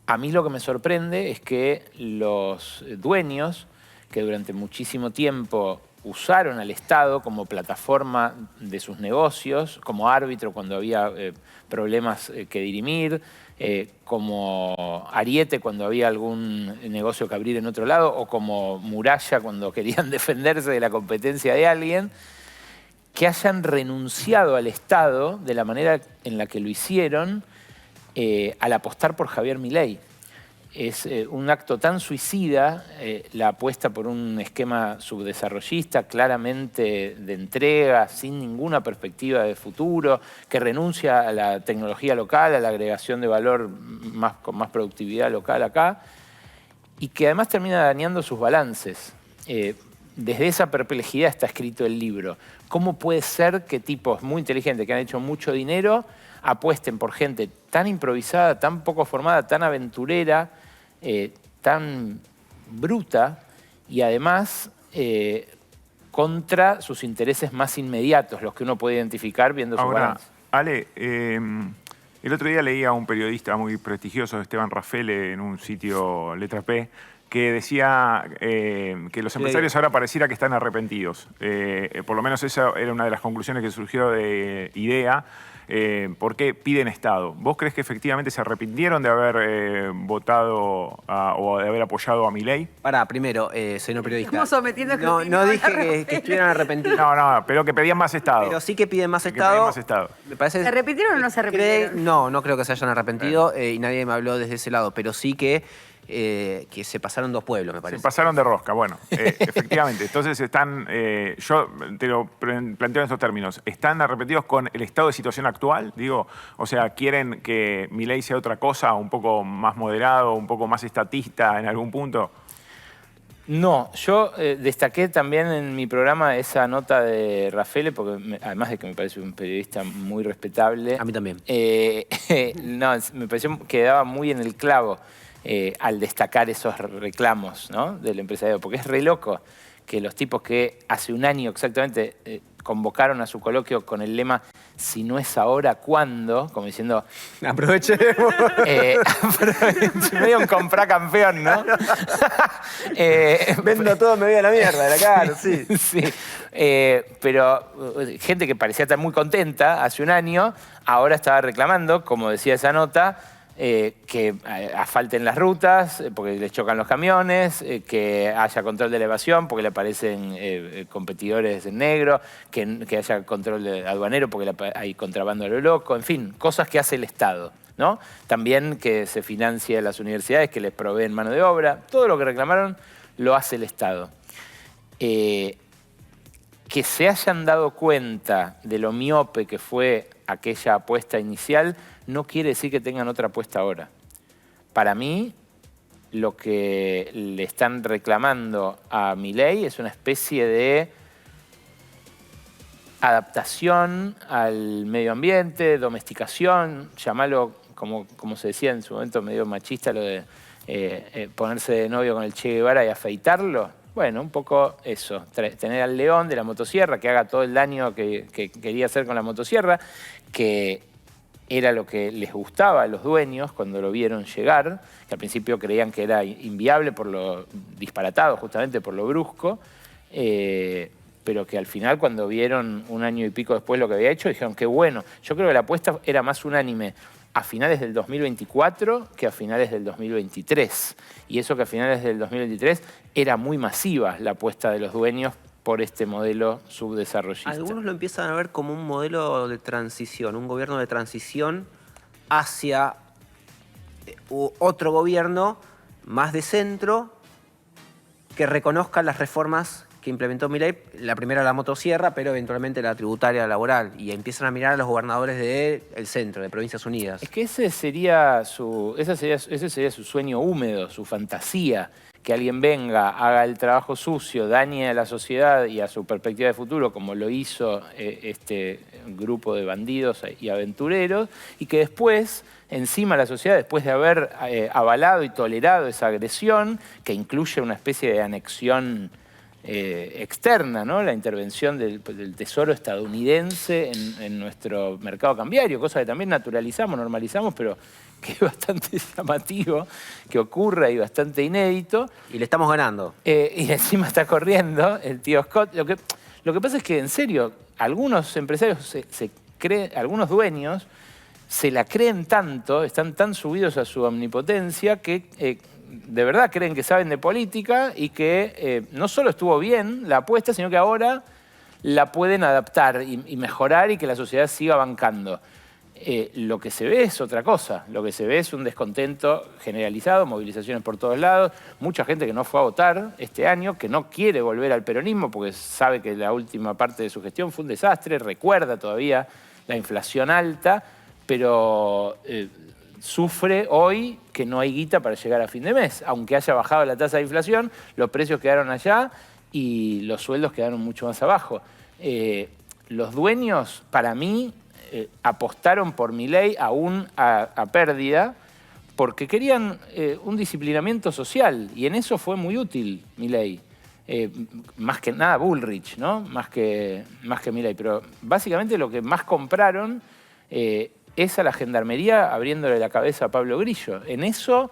A mí lo que me sorprende es que los dueños, que durante muchísimo tiempo usaron al Estado como plataforma de sus negocios, como árbitro cuando había problemas que dirimir, como ariete cuando había algún negocio que abrir en otro lado, o como muralla cuando querían defenderse de la competencia de alguien, que hayan renunciado al Estado de la manera en la que lo hicieron al apostar por Javier Milei. Es un acto tan suicida, la apuesta por un esquema subdesarrollista, claramente de entrega, sin ninguna perspectiva de futuro, que renuncia a la tecnología local, a la agregación de valor con más productividad local acá, y que además termina dañando sus balances. Desde esa perplejidad está escrito el libro. ¿Cómo puede ser que tipos muy inteligentes que han hecho mucho dinero apuesten por gente tan improvisada, tan poco formada, tan aventurera, tan bruta y además contra sus intereses más inmediatos, los que uno puede identificar viendo su balance? Ale, el otro día leía a un periodista muy prestigioso, Esteban Raffaele, en un sitio Letra P, que decía que los empresarios ahora pareciera que están arrepentidos. Por lo menos esa era una de las conclusiones que surgió de IDEA. ¿Por qué piden Estado? ¿Vos crees que efectivamente se arrepintieron de haber votado o de haber apoyado a Milei? Primero, señor periodista. Estamos sometiendo No dije que estuvieran arrepentidos. No, pero que pedían más Estado. Pero sí que piden más Que Estado. pedían más Estado. Me parece, ¿Se arrepintieron o no se arrepintieron? No creo que se hayan arrepentido y nadie me habló desde ese lado, pero sí que se pasaron dos pueblos, me parece. Se pasaron de rosca, bueno, efectivamente. Entonces están, yo te lo planteo en estos términos, ¿están arrepentidos con el estado de situación actual? Digo, o sea, ¿quieren que Milei sea otra cosa, un poco más moderado, un poco más estatista en algún punto? No, yo destaqué también en mi programa esa nota de Raffaele, porque además de que me parece un periodista muy respetable. A mí también. No, me pareció que daba muy en el clavo. al destacar esos reclamos, ¿no?, del empresariado, porque es re loco que los tipos que hace un año exactamente convocaron a su coloquio con el lema "si no es ahora, ¿cuándo?", como diciendo... Aprovechemos. Medio un comprá campeón, ¿no? Vendo todo, me voy a la mierda, de la cara, sí. Sí. Pero gente que parecía estar muy contenta hace un año, ahora estaba reclamando, como decía esa nota, que asfalten las rutas porque les chocan los camiones, que haya control de elevación porque le aparecen competidores en negro, que haya control aduanero porque hay contrabando a lo loco, en fin, cosas que hace el Estado, ¿no? También que se financie las universidades, que les proveen mano de obra, todo lo que reclamaron lo hace el Estado. Que se hayan dado cuenta de lo miope que fue aquella apuesta inicial no quiere decir que tengan otra apuesta ahora. Para mí, lo que le están reclamando a Milei es una especie de adaptación al medio ambiente, domesticación, llamalo como se decía en su momento medio machista, lo de ponerse de novio con el Che Guevara y afeitarlo. Bueno, un poco eso, tener al león de la motosierra que haga todo el daño que quería hacer con la motosierra, que era lo que les gustaba a los dueños cuando lo vieron llegar, que al principio creían que era inviable por lo disparatado, justamente por lo brusco, pero que al final cuando vieron un año y pico después lo que había hecho, dijeron qué bueno. Yo creo que la apuesta era más unánime a finales del 2024 que a finales del 2023. Y eso que a finales del 2023 era muy masiva la apuesta de los dueños por este modelo subdesarrollista. Algunos lo empiezan a ver como un modelo de transición, un gobierno de transición hacia otro gobierno más de centro que reconozca las reformas que implementó Milei, la primera la motosierra, pero eventualmente la tributaria laboral, y empiezan a mirar a los gobernadores del centro, de Provincias Unidas. Es que ese sería su sueño húmedo, su fantasía, que alguien venga, haga el trabajo sucio, dañe a la sociedad y a su perspectiva de futuro, como lo hizo este grupo de bandidos y aventureros, y que después, encima la sociedad, después de haber avalado y tolerado esa agresión, que incluye una especie de anexión externa, ¿no?, la intervención del Tesoro estadounidense en nuestro mercado cambiario, cosa que también naturalizamos, normalizamos, pero que es bastante llamativo que ocurra y bastante inédito. Y le estamos ganando. Y encima está corriendo el tío Scott. Lo que pasa es que, en serio, algunos empresarios algunos dueños se la creen tanto, están tan subidos a su omnipotencia que de verdad creen que saben de política y que no solo estuvo bien la apuesta, sino que ahora la pueden adaptar y mejorar y que la sociedad siga bancando. Lo que se ve es otra cosa. Lo que se ve es un descontento generalizado, movilizaciones por todos lados, mucha gente que no fue a votar este año, que no quiere volver al peronismo porque sabe que la última parte de su gestión fue un desastre, recuerda todavía la inflación alta, pero sufre hoy que no hay guita para llegar a fin de mes. Aunque haya bajado la tasa de inflación, los precios quedaron allá y los sueldos quedaron mucho más abajo. Los dueños, para mí, apostaron por Milei aún a pérdida porque querían un disciplinamiento social y en eso fue muy útil Milei. Más que nada Bullrich, ¿no? Más que Milei. Pero básicamente lo que más compraron es a la gendarmería abriéndole la cabeza a Pablo Grillo. En eso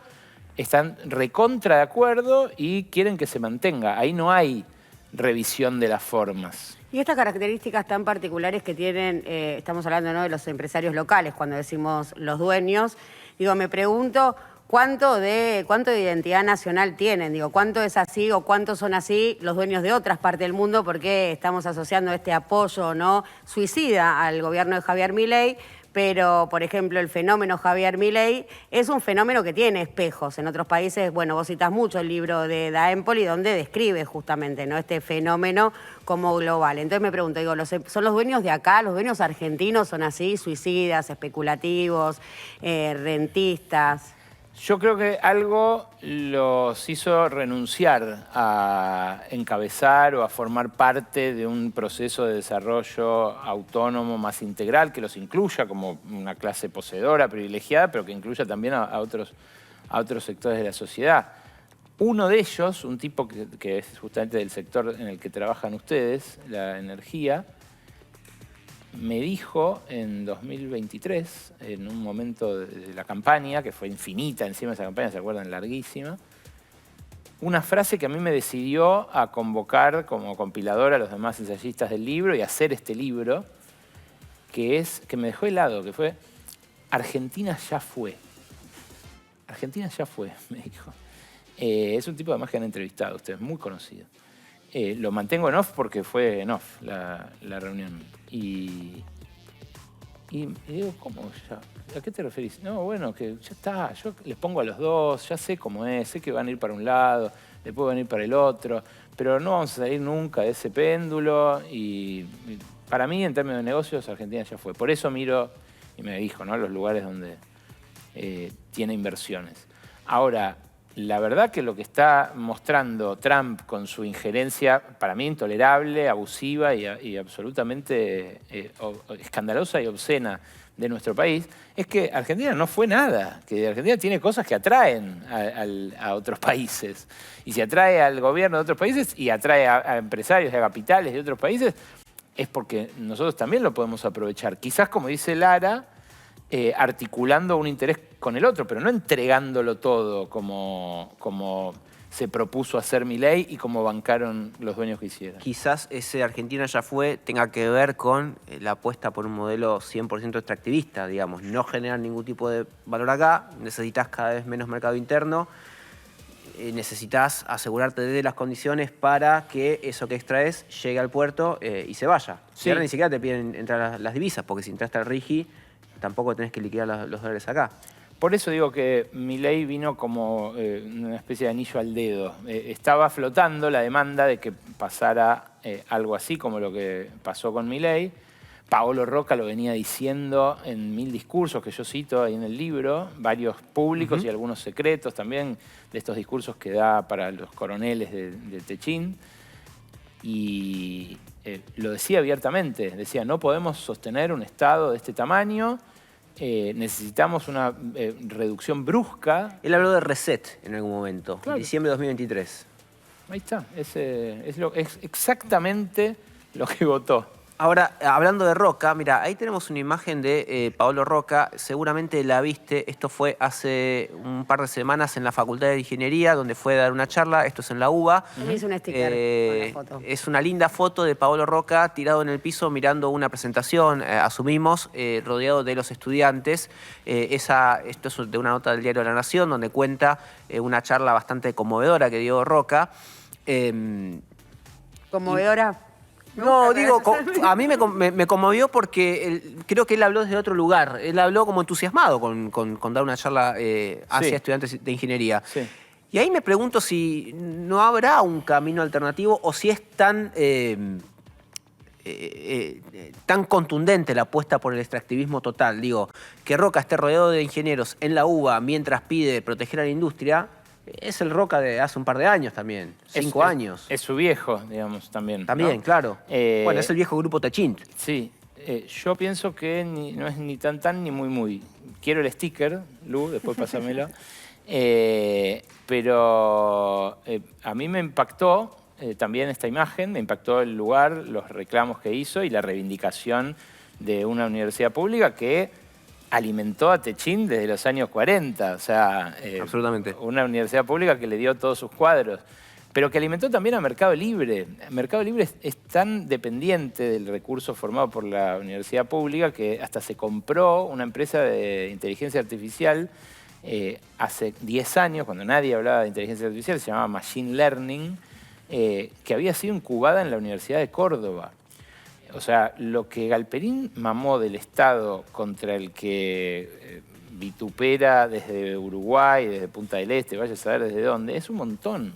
están recontra de acuerdo y quieren que se mantenga. Ahí no hay revisión de las formas. Y estas características tan particulares que tienen, estamos hablando, ¿no?, de los empresarios locales, cuando decimos los dueños, digo, me pregunto cuánto de identidad nacional tienen, digo, cuánto es así o cuántos son así los dueños de otras partes del mundo, porque estamos asociando este apoyo, ¿no?, suicida al gobierno de Javier Milei. Pero, por ejemplo, el fenómeno Javier Milei es un fenómeno que tiene espejos. En otros países, bueno, vos citás mucho el libro de Da Empoli, donde describe justamente, ¿no?, este fenómeno como global. Entonces me pregunto, digo, ¿son los dueños de acá, los dueños argentinos son así, suicidas, especulativos, rentistas? Yo creo que algo los hizo renunciar a encabezar o a formar parte de un proceso de desarrollo autónomo más integral que los incluya como una clase poseedora, privilegiada, pero que incluya también a otros a otros sectores de la sociedad. Uno de ellos, un tipo que es justamente del sector en el que trabajan ustedes, la energía, me dijo en 2023, en un momento de la campaña, que fue infinita encima de esa campaña, ¿se acuerdan? Larguísima, una frase que a mí me decidió a convocar como compilador a los demás ensayistas del libro y hacer este libro, que me dejó helado, que fue: Argentina ya fue. Argentina ya fue, me dijo. Es un tipo además que han entrevistado a ustedes, muy conocido. Lo mantengo en off porque fue en off la reunión. Y digo, ¿cómo ya? ¿A qué te referís? No, bueno, que ya está, yo les pongo a los dos, ya sé cómo es, sé que van a ir para un lado, después van a ir para el otro, pero no vamos a salir nunca de ese péndulo y para mí, en términos de negocios, Argentina ya fue. Por eso miro, y me dijo, ¿no?, los lugares donde tiene inversiones. Ahora, la verdad que lo que está mostrando Trump con su injerencia, para mí intolerable, abusiva y absolutamente escandalosa y obscena de nuestro país, es que Argentina no fue nada, que Argentina tiene cosas que atraen a otros países. Y si atrae al gobierno de otros países y atrae a empresarios y a capitales de otros países, es porque nosotros también lo podemos aprovechar. Quizás, como dice Lara, articulando un interés con el otro, pero no entregándolo todo como se propuso hacer Milei y como bancaron los dueños que hicieron. Quizás ese Argentina ya fue tenga que ver con la apuesta por un modelo 100% extractivista, digamos. No generar ningún tipo de valor acá, necesitas cada vez menos mercado interno, necesitas asegurarte de las condiciones para que eso que extraes llegue al puerto y se vaya. Sí. Y ahora ni siquiera te piden entrar las divisas, porque si entraste al RIGI, tampoco tenés que liquidar los dólares acá. Por eso digo que Milei vino como una especie de anillo al dedo. Estaba flotando la demanda de que pasara algo así como lo que pasó con Milei. Paolo Roca lo venía diciendo en 1000 discursos que yo cito ahí en el libro, varios públicos y algunos secretos también de estos discursos que da para los coroneles de Techín. Y lo decía abiertamente, decía, no podemos sostener un Estado de este tamaño, necesitamos una reducción brusca. Él habló de reset en algún momento, Claro. en diciembre de 2023. Ahí está, es exactamente lo que votó. Ahora, hablando de Roca, mira, ahí tenemos una imagen de Paolo Roca, seguramente la viste, esto fue hace un par de semanas en la Facultad de Ingeniería, donde fue a dar una charla, esto es en la UBA. Él hizo un sticker con la foto. Es una linda foto de Paolo Roca tirado en el piso mirando una presentación, asumimos, rodeado de los estudiantes. Esto es de una nota del diario La Nación, donde cuenta una charla bastante conmovedora que dio Roca. Conmovedora. No, digo, a mí me conmovió porque creo que él habló desde otro lugar. Él habló como entusiasmado con dar una charla hacia estudiantes de ingeniería. Sí. Y ahí me pregunto si no habrá un camino alternativo o si es tan contundente la apuesta por el extractivismo total. Digo, que Roca esté rodeado de ingenieros en la UBA mientras pide proteger a la industria. Es el Roca de hace un par de años también, 5 años. Es su viejo, digamos, también. También, ¿no? claro. Bueno, es el viejo grupo Techint. Sí, yo pienso que no es ni tan ni muy. Quiero el sticker, Lu, después pásamelo. Pero a mí me impactó también esta imagen, me impactó el lugar, los reclamos que hizo y la reivindicación de una universidad pública que alimentó a Techín desde los años 40, o sea, Absolutamente. Una universidad pública que le dio todos sus cuadros, pero que alimentó también a Mercado Libre. Mercado Libre es tan dependiente del recurso formado por la universidad pública que hasta se compró una empresa de inteligencia artificial hace 10 años, cuando nadie hablaba de inteligencia artificial, se llamaba Machine Learning, que había sido incubada en la Universidad de Córdoba. O sea, lo que Galperín mamó del Estado contra el que vitupera desde Uruguay, desde Punta del Este, vaya a saber desde dónde, es un montón.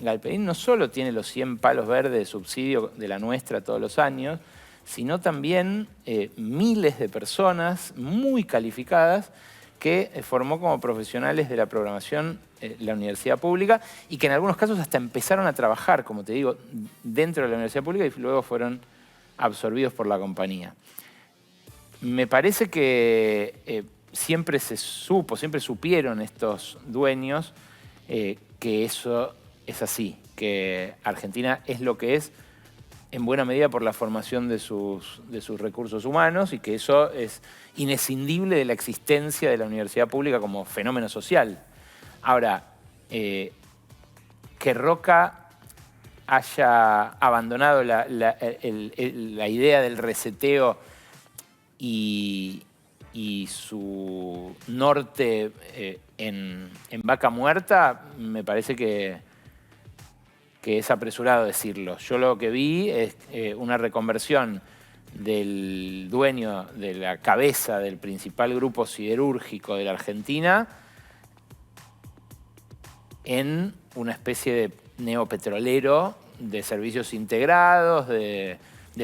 Galperín no solo tiene los 100 palos verdes de subsidio de la nuestra todos los años, sino también miles de personas muy calificadas que formó como profesionales de la programación la universidad pública y que en algunos casos hasta empezaron a trabajar, como te digo, dentro de la universidad pública y luego fueron absorbidos por la compañía. Me parece que siempre se supo, siempre supieron estos dueños que eso es así, que Argentina es lo que es en buena medida por la formación de sus recursos humanos y que eso es inescindible de la existencia de la universidad pública como fenómeno social. Ahora, que Roca haya abandonado la idea del reseteo y su norte en Vaca Muerta, me parece que es apresurado decirlo. Yo lo que vi es una reconversión del dueño de la cabeza del principal grupo siderúrgico de la Argentina en una especie de neopetrolero de servicios integrados, de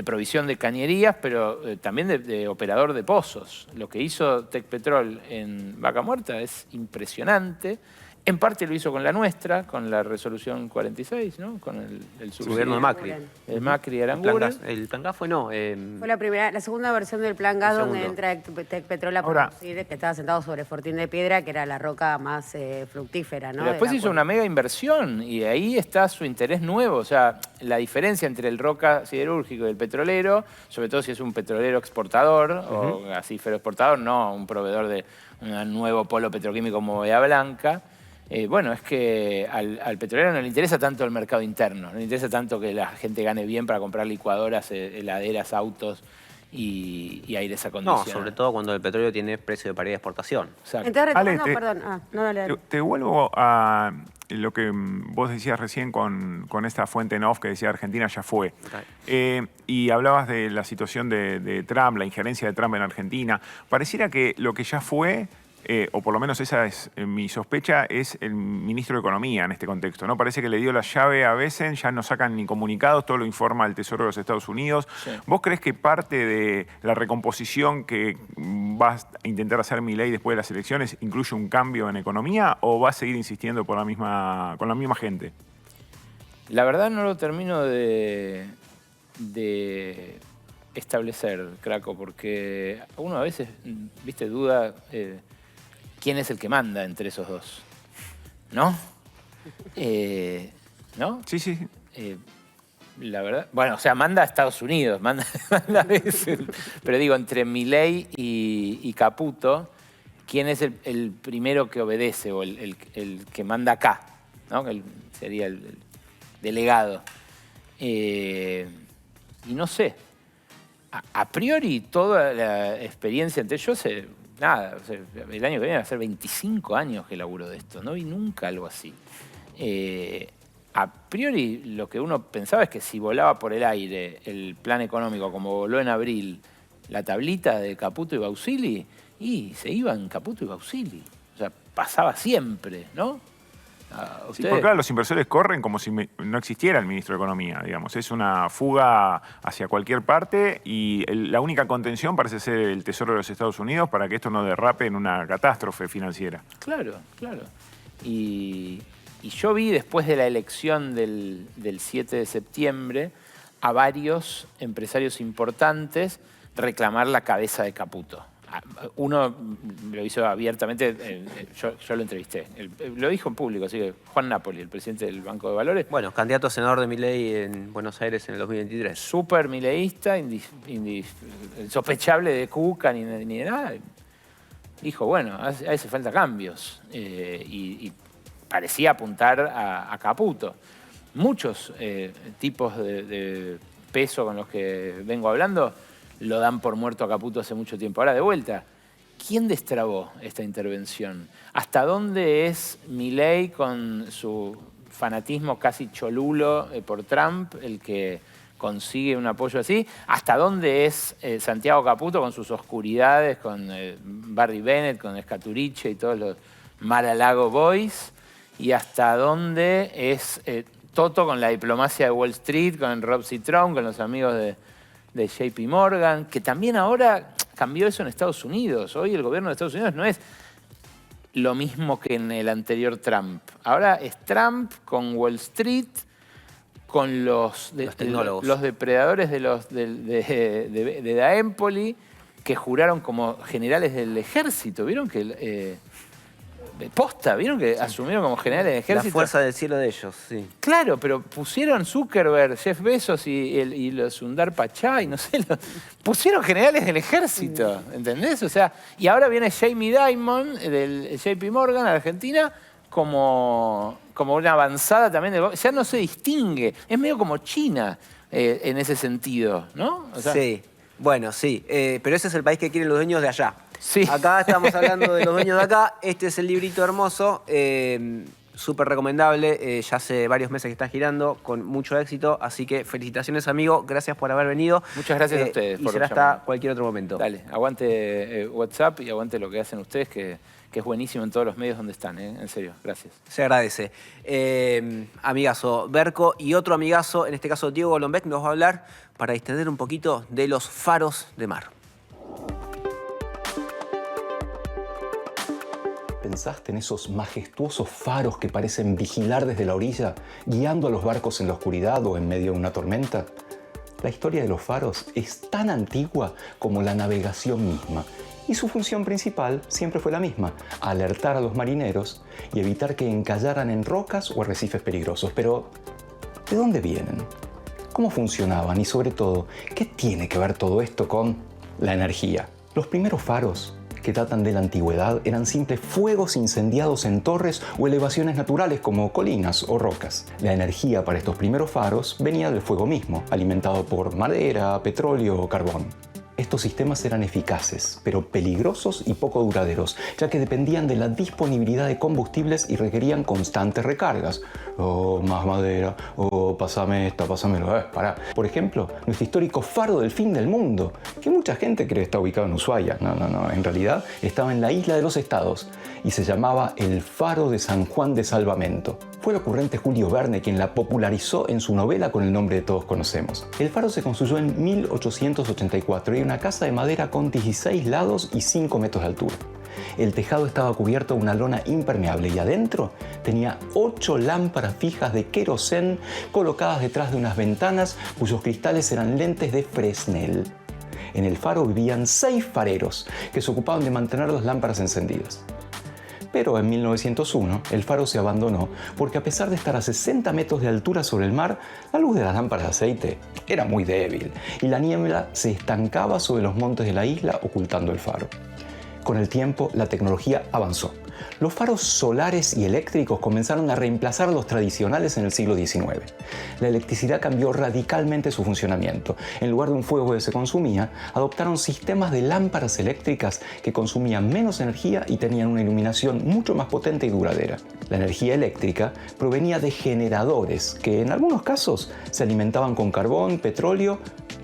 provisión de cañerías, pero también de operador de pozos. Lo que hizo Tecpetrol en Vaca Muerta es impresionante. En parte lo hizo con la nuestra, con la resolución 46, ¿no? Con el gobierno de Macri. El Macri y Aranguren. El plan gas fue no. Fue la segunda versión del plan gas donde entra Tecpetrol a producir, que estaba sentado sobre Fortín de Piedra, que era la roca más fructífera, ¿no? Pero después hizo una mega inversión y ahí está su interés nuevo. O sea, la diferencia entre el roca siderúrgico y el petrolero, sobre todo si es un petrolero exportador o gasífero exportador, no un proveedor de un nuevo polo petroquímico como Bahía Blanca. Bueno, es que al petrolero no le interesa tanto el mercado interno, no le interesa tanto que la gente gane bien para comprar licuadoras, heladeras, autos y aires acondicionados. No, sobre todo cuando el petróleo tiene precio de paridad de exportación. Entonces, retomando, Ale, perdón. Dale. Te vuelvo a lo que vos decías recién con esta fuente en off que decía Argentina ya fue. Y hablabas de la situación de Trump, la injerencia de Trump en Argentina. Pareciera que lo que ya fue... o por lo menos esa es mi sospecha, es el ministro de Economía en este contexto, ¿no? Parece que le dio la llave a Besen, ya no sacan ni comunicados, todo lo informa el Tesoro de los Estados Unidos. Sí. ¿Vos crees que parte de la recomposición que va a intentar hacer Milei después de las elecciones incluye un cambio en economía o va a seguir insistiendo con la misma gente? La verdad no lo termino de establecer, Craco, porque uno a veces, viste, duda... ¿quién es el que manda entre esos dos? ¿No? ¿No? Sí. La verdad... Bueno, o sea, manda a Estados Unidos, manda a veces. Pero digo, entre Milei y Caputo, ¿quién es el primero que obedece o el que manda acá? ¿No? Sería el delegado. Y no sé. A priori, toda la experiencia entre ellos... Nada, o sea, el año que viene va a ser 25 años que laburo de esto. No vi nunca algo así. A priori, lo que uno pensaba es que si volaba por el aire el plan económico como voló en abril la tablita de Caputo y Bausili, y se iban Caputo y Bausili. O sea, pasaba siempre, ¿no? Sí, porque claro, los inversores corren como si no existiera el ministro de Economía, digamos. Es una fuga hacia cualquier parte y la única contención parece ser el Tesoro de los Estados Unidos para que esto no derrape en una catástrofe financiera. Claro. Y yo vi después de la elección del 7 de septiembre a varios empresarios importantes reclamar la cabeza de Caputo. Uno lo hizo abiertamente, yo lo entrevisté. Lo dijo en público, así que Juan Napoli, el presidente del Banco de Valores. Bueno, candidato a senador de Milei en Buenos Aires en el 2023. Súper mileísta, insospechable de Cuca ni de nada. Dijo, bueno, hace falta cambios. Y parecía apuntar a Caputo. Muchos tipos de peso con los que vengo hablando lo dan por muerto a Caputo hace mucho tiempo. Ahora, de vuelta, ¿quién destrabó esta intervención? ¿Hasta dónde es Milei con su fanatismo casi cholulo por Trump el que consigue un apoyo así? ¿Hasta dónde es Santiago Caputo con sus oscuridades, con Barry Bennett, con Escaturiche y todos los Mar-a-Lago Boys? ¿Y hasta dónde es Toto con la diplomacia de Wall Street, con Rob Citron, con los amigos de JP Morgan, que también ahora cambió eso en Estados Unidos? Hoy el gobierno de Estados Unidos no es lo mismo que en el anterior Trump. Ahora es Trump con Wall Street, con los tecnólogos, los depredadores de Daempoli que juraron como generales del ejército. ¿Vieron que posta, ¿vieron que asumieron como generales del ejército? La fuerza del cielo de ellos, sí. Claro, pero pusieron Zuckerberg, Jeff Bezos y los Sundar Pichai, no sé, pusieron generales del ejército, ¿entendés? O sea, y ahora viene Jamie Dimon del JP Morgan a la Argentina como una avanzada también. Ya no se distingue, es medio como China en ese sentido, ¿no? O sea, sí, bueno, sí, pero ese es el país que quieren los dueños de allá. Sí. Acá estamos hablando de los dueños de acá. Este es el librito hermoso, súper recomendable. Ya hace varios meses que está girando con mucho éxito. Así que felicitaciones, amigo. Gracias por haber venido. Muchas gracias a ustedes. Y será hasta cualquier otro momento. Dale, aguante WhatsApp y aguante lo que hacen ustedes, que es buenísimo en todos los medios donde están. En serio, gracias. Se agradece. Amigazo Berco y otro amigazo, en este caso Diego Golombek, nos va a hablar para distender un poquito de los faros de mar. ¿Pensaste en esos majestuosos faros que parecen vigilar desde la orilla, guiando a los barcos en la oscuridad o en medio de una tormenta? La historia de los faros es tan antigua como la navegación misma, y su función principal siempre fue la misma: alertar a los marineros y evitar que encallaran en rocas o arrecifes peligrosos. Pero, ¿de dónde vienen? ¿Cómo funcionaban? Y sobre todo, ¿qué tiene que ver todo esto con la energía? Los primeros faros, que datan de la antigüedad, eran simples fuegos incendiados en torres o elevaciones naturales como colinas o rocas. La energía para estos primeros faros venía del fuego mismo, alimentado por madera, petróleo o carbón. Estos sistemas eran eficaces, pero peligrosos y poco duraderos, ya que dependían de la disponibilidad de combustibles y requerían constantes recargas. Oh, más madera, oh, pásame esta, pásamelo, pará. Por ejemplo, nuestro histórico faro del fin del mundo, que mucha gente cree está ubicado en Ushuaia. No, en realidad estaba en la isla de los Estados y se llamaba el Faro de San Juan de Salvamento. Fue el ocurrente Julio Verne quien la popularizó en su novela con el nombre que todos conocemos. El faro se construyó en 1884 y una casa de madera con 16 lados y 5 metros de altura. El tejado estaba cubierto de una lona impermeable y adentro tenía 8 lámparas fijas de querosén colocadas detrás de unas ventanas cuyos cristales eran lentes de Fresnel. En el faro vivían 6 fareros que se ocupaban de mantener las lámparas encendidas. Pero en 1901 el faro se abandonó porque, a pesar de estar a 60 metros de altura sobre el mar, la luz de las lámparas de aceite era muy débil y la niebla se estancaba sobre los montes de la isla ocultando el faro. Con el tiempo, la tecnología avanzó. Los faros solares y eléctricos comenzaron a reemplazar a los tradicionales en el siglo XIX. La electricidad cambió radicalmente su funcionamiento. En lugar de un fuego que se consumía, adoptaron sistemas de lámparas eléctricas que consumían menos energía y tenían una iluminación mucho más potente y duradera. La energía eléctrica provenía de generadores que, en algunos casos, se alimentaban con carbón, petróleo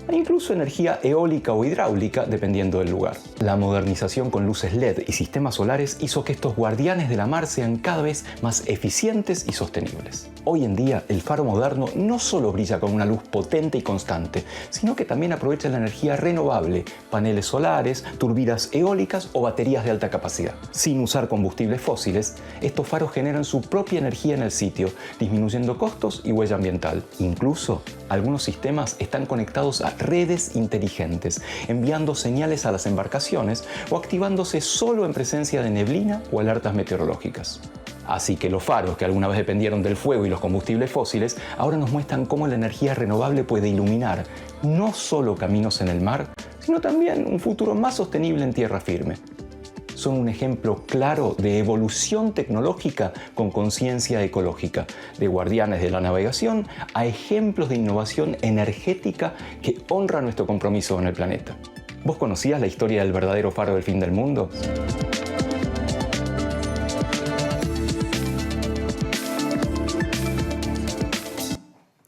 e incluso energía eólica o hidráulica, dependiendo del lugar. La modernización con luces LED y sistemas solares hizo que estos guardianes de la mar sean cada vez más eficientes y sostenibles. Hoy en día, el faro moderno no solo brilla con una luz potente y constante, sino que también aprovecha la energía renovable, paneles solares, turbinas eólicas o baterías de alta capacidad. Sin usar combustibles fósiles, estos faros generan su propia energía en el sitio, disminuyendo costos y huella ambiental. Incluso, algunos sistemas están conectados a redes inteligentes, enviando señales a las embarcaciones o activándose solo en presencia de neblina o alertas meteorológicas. Así que los faros, que alguna vez dependieron del fuego y los combustibles fósiles, ahora nos muestran cómo la energía renovable puede iluminar no solo caminos en el mar, sino también un futuro más sostenible en tierra firme. Son un ejemplo claro de evolución tecnológica con conciencia ecológica, de guardianes de la navegación a ejemplos de innovación energética que honra nuestro compromiso con el planeta. ¿Vos conocías la historia del verdadero faro del fin del mundo?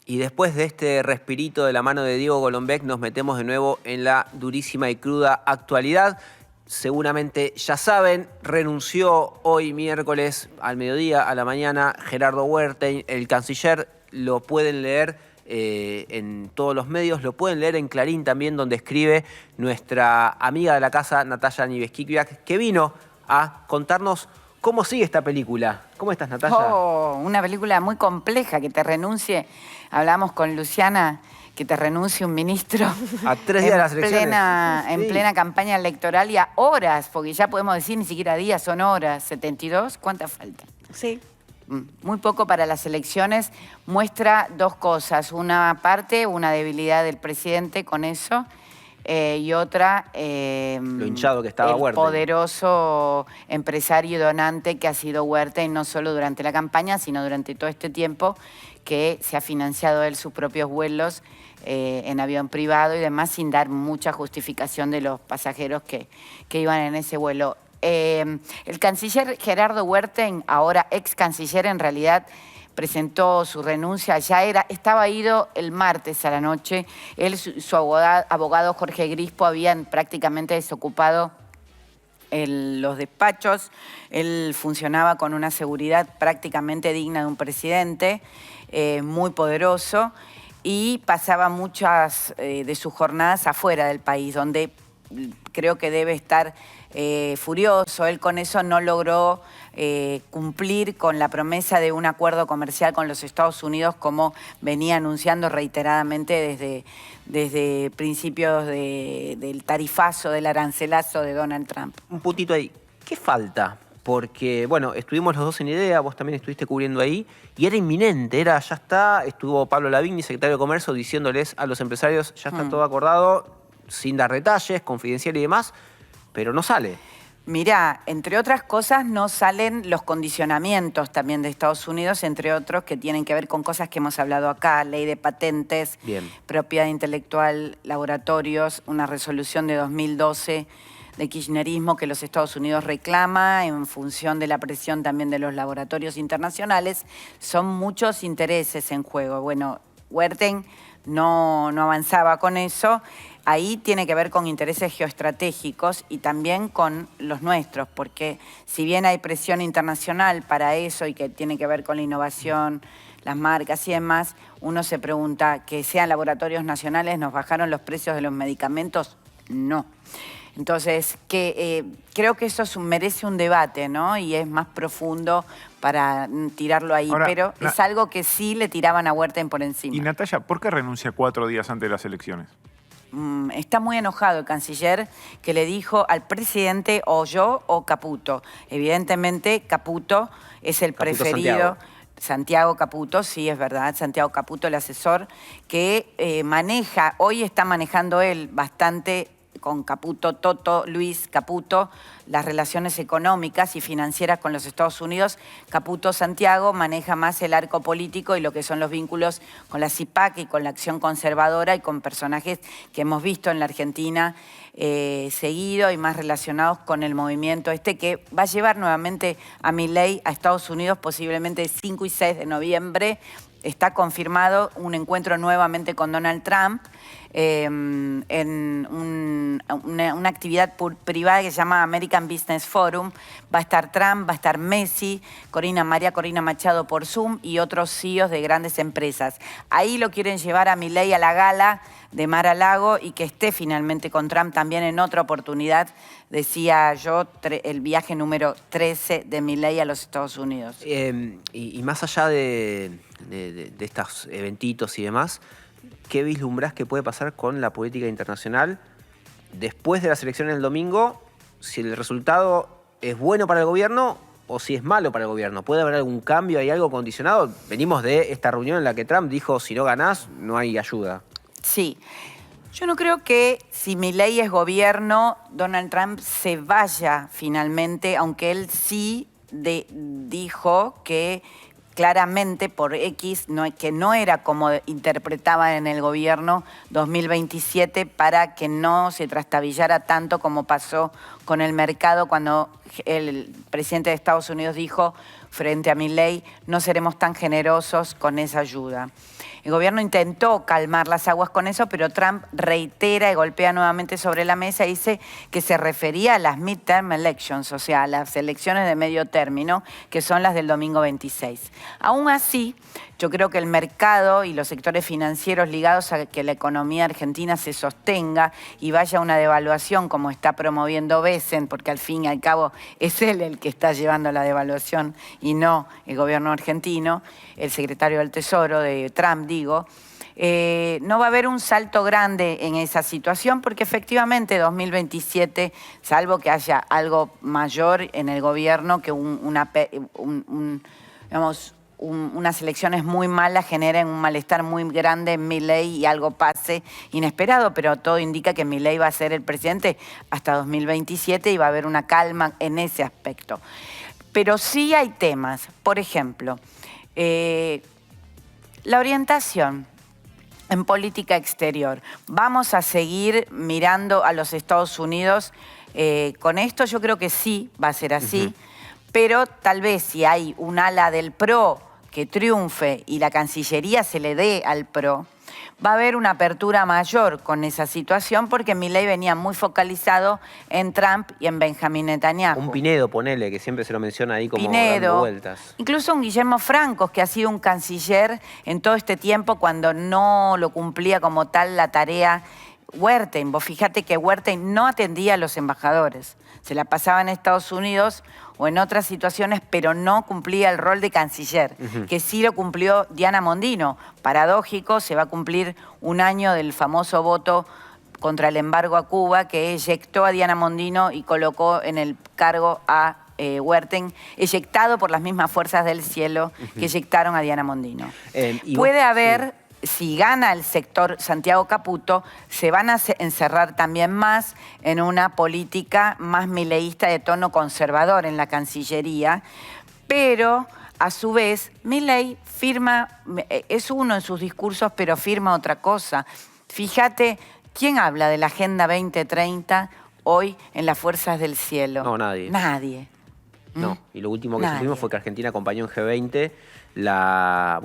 Y después de este respirito de la mano de Diego Golombek, nos metemos de nuevo en la durísima y cruda actualidad. Seguramente ya saben, renunció hoy miércoles al mediodía, a la mañana, Gerardo Wertheim, el canciller. Lo pueden leer en todos los medios, lo pueden leer en Clarín también, donde escribe nuestra amiga de la casa, Natalia Niveskiviak, que vino a contarnos cómo sigue esta película. ¿Cómo estás, Natalia? Oh, una película muy compleja, que te renuncie. Hablamos con Luciana, que te renuncie un ministro A 3 días de las elecciones. en plena campaña electoral y a horas, porque ya podemos decir ni siquiera días, son horas, 72, ¿cuántas faltan? Sí. Muy poco para las elecciones, muestra dos cosas. Una parte, una debilidad del presidente con eso, y otra, lo hinchado que estaba el Huerta. poderoso empresario y donante que ha sido Huerta, y no solo durante la campaña, sino durante todo este tiempo que se ha financiado él sus propios vuelos en avión privado y demás, sin dar mucha justificación de los pasajeros que iban en ese vuelo. El canciller Gerardo Huerten, ahora ex canciller, en realidad presentó su renuncia, estaba ido el martes a la noche. Él, su abogado Jorge Grispo, habían prácticamente desocupado los despachos. Él funcionaba con una seguridad prácticamente digna de un presidente, muy poderoso, y pasaba muchas de sus jornadas afuera del país, donde creo que debe estar furioso. Él con eso no logró cumplir con la promesa de un acuerdo comercial con los Estados Unidos, como venía anunciando reiteradamente desde principios del tarifazo, del arancelazo de Donald Trump. Un puntito ahí. ¿Qué falta? Porque, bueno, estuvimos los dos en IDEA, vos también estuviste cubriendo ahí, y era inminente, ya está. Estuvo Pablo Lavigny, secretario de Comercio, diciéndoles a los empresarios, ya está todo acordado, sin dar detalles, confidencial y demás, pero no sale. Mirá, entre otras cosas no salen los condicionamientos también de Estados Unidos, entre otros que tienen que ver con cosas que hemos hablado acá, ley de patentes, propiedad intelectual, laboratorios, una resolución de 2012 de kirchnerismo que los Estados Unidos reclama en función de la presión también de los laboratorios internacionales. Son muchos intereses en juego. Bueno, Huerten no avanzaba con eso. Ahí tiene que ver con intereses geoestratégicos y también con los nuestros, porque si bien hay presión internacional para eso y que tiene que ver con la innovación, las marcas y demás, uno se pregunta, ¿que sean laboratorios nacionales nos bajaron los precios de los medicamentos? No. Entonces, creo que eso merece un debate, ¿no? Y es más profundo para tirarlo ahí, ahora, pero es algo que sí le tiraban a Huerten por encima. Y Natalia, ¿por qué renuncia 4 días antes de las elecciones? Está muy enojado el canciller, que le dijo al presidente o yo o Caputo. Evidentemente Caputo es el preferido. Santiago Caputo, sí, es verdad, Santiago Caputo, el asesor, que hoy está manejando él bastante con Caputo, Toto, Luis Caputo, las relaciones económicas y financieras con los Estados Unidos. Caputo Santiago maneja más el arco político y lo que son los vínculos con la CIPAC y con la acción conservadora y con personajes que hemos visto en la Argentina seguido y más relacionados con el movimiento que va a llevar nuevamente a Milei a Estados Unidos posiblemente el 5 y 6 de noviembre. Está confirmado un encuentro nuevamente con Donald Trump en una actividad privada que se llama American Business Forum. Va a estar Trump, va a estar Messi, María Corina Machado por Zoom y otros CEOs de grandes empresas. Ahí lo quieren llevar a Milei a la gala de Mar-a-Lago y que esté finalmente con Trump también en otra oportunidad, decía yo, el viaje número 13 de Milei a los Estados Unidos. Y más allá de estos eventitos y demás, ¿qué vislumbrás que puede pasar con la política internacional después de las elecciones del domingo? Si el resultado es bueno para el gobierno o si es malo para el gobierno. ¿Puede haber algún cambio? ¿Hay algo condicionado? Venimos de esta reunión en la que Trump dijo, si no ganás, no hay ayuda. Sí. Yo no creo que si Milei es gobierno, Donald Trump se vaya finalmente, aunque él sí dijo que claramente por X, que no era como interpretaba en el gobierno 2027 para que no se trastabillara tanto como pasó con el mercado cuando el presidente de Estados Unidos dijo frente a Milei, no seremos tan generosos con esa ayuda. El gobierno intentó calmar las aguas con eso, pero Trump reitera y golpea nuevamente sobre la mesa y dice que se refería a las midterm elections, o sea, a las elecciones de medio término, que son las del domingo 26. Aún así, yo creo que el mercado y los sectores financieros ligados a que la economía argentina se sostenga y vaya a una devaluación como está promoviendo Besen, porque al fin y al cabo es él el que está llevando la devaluación y no el gobierno argentino, el secretario del Tesoro de Trump, digo, no va a haber un salto grande en esa situación porque efectivamente 2027, salvo que haya algo mayor en el gobierno que unas elecciones muy malas generen un malestar muy grande en Milei y algo pase inesperado, pero todo indica que Milei va a ser el presidente hasta 2027 y va a haber una calma en ese aspecto. Pero sí hay temas, por ejemplo, la orientación en política exterior. Vamos a seguir mirando a los Estados Unidos con esto. Yo creo que sí, va a ser así, pero tal vez si hay un ala del PRO que triunfe y la Cancillería se le dé al PRO, va a haber una apertura mayor con esa situación porque Milei venía muy focalizado en Trump y en Benjamín Netanyahu. Un Pinedo, ponele, que siempre se lo menciona ahí como Pinedo, dando vueltas. Incluso un Guillermo Francos, que ha sido un canciller en todo este tiempo cuando no lo cumplía como tal la tarea. Huerten, vos fíjate que Huerten no atendía a los embajadores. Se la pasaba en Estados Unidos o en otras situaciones, pero no cumplía el rol de canciller, que sí lo cumplió Diana Mondino. Paradójico, se va a cumplir un año del famoso voto contra el embargo a Cuba, que eyectó a Diana Mondino y colocó en el cargo a Huerten, eyectado por las mismas fuerzas del cielo que eyectaron a Diana Mondino. Puede haber... Si gana el sector Santiago Caputo, se van a encerrar también más en una política más mileísta de tono conservador en la Cancillería, pero a su vez Milei firma, es uno en sus discursos, pero firma otra cosa. Fíjate, ¿quién habla de la Agenda 2030 hoy en las Fuerzas del Cielo? No, nadie. Nadie. No, y lo último que supimos fue que Argentina acompañó en G20 la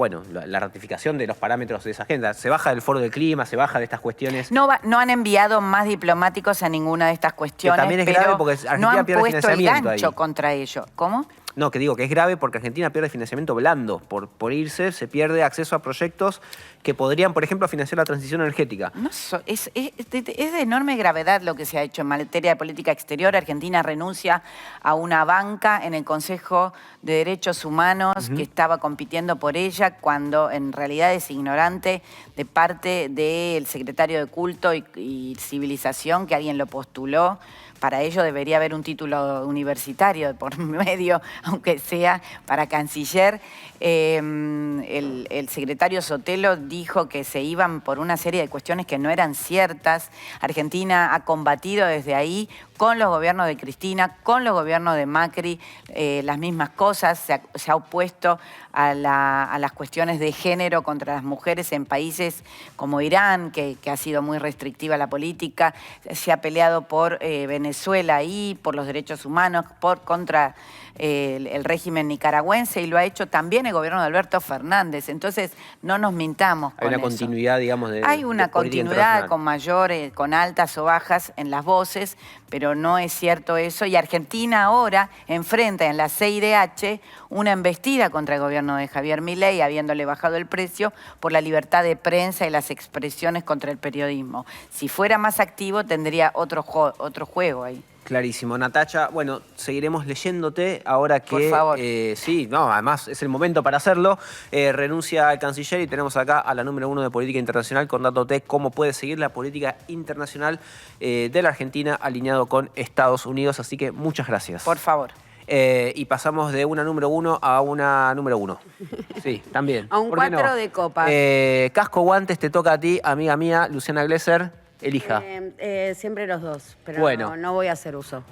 ratificación de los parámetros de esa agenda. Se baja del foro del clima, se baja de estas cuestiones. No han enviado más diplomáticos a ninguna de estas cuestiones, que también es grave porque Argentina no han pierde puesto el financiamiento gancho ahí. contra ello. ¿Cómo? No, que digo que es grave porque Argentina pierde financiamiento blando. Por irse, se pierde acceso a proyectos que podrían, por ejemplo, financiar la transición energética. No, es de enorme gravedad lo que se ha hecho en materia de política exterior. Argentina renuncia a una banca en el Consejo de Derechos Humanos que estaba compitiendo por ella, cuando en realidad es ignorante de parte del secretario de Culto y Civilización, que alguien lo postuló. Para ello debería haber un título universitario de por medio, aunque sea para canciller. El secretario Sotelo dijo que se iban por una serie de cuestiones que no eran ciertas. Argentina ha combatido desde ahí con los gobiernos de Cristina, con los gobiernos de Macri, las mismas cosas. Se ha opuesto a las cuestiones de género contra las mujeres en países como Irán, que ha sido muy restrictiva la política. Se ha peleado por Venezuela y por los derechos humanos, contra el régimen nicaragüense, y lo ha hecho también el gobierno de Alberto Fernández. Entonces, no nos mintamos con eso. Hay una continuidad, digamos, Hay una continuidad con altas o bajas en las voces, pero no es cierto eso. Y Argentina ahora enfrenta en la CIDH una embestida contra el gobierno de Javier Milei, habiéndole bajado el precio por la libertad de prensa y las expresiones contra el periodismo. Si fuera más activo, tendría otro juego ahí. Clarísimo. Natacha, bueno, seguiremos leyéndote ahora que... Por favor. Sí, no, además es el momento para hacerlo. Renuncia al canciller y tenemos acá a la número 1 de política internacional contándote cómo puede seguir la política internacional de la Argentina alineado con Estados Unidos. Así que muchas gracias. Por favor. Y pasamos de una número 1 a una número 1. Sí, también. A un 4 de copas. Casco, guantes, te toca a ti, amiga mía, Luciana Glesser. Elija. Siempre los dos, pero bueno, no voy a hacer uso.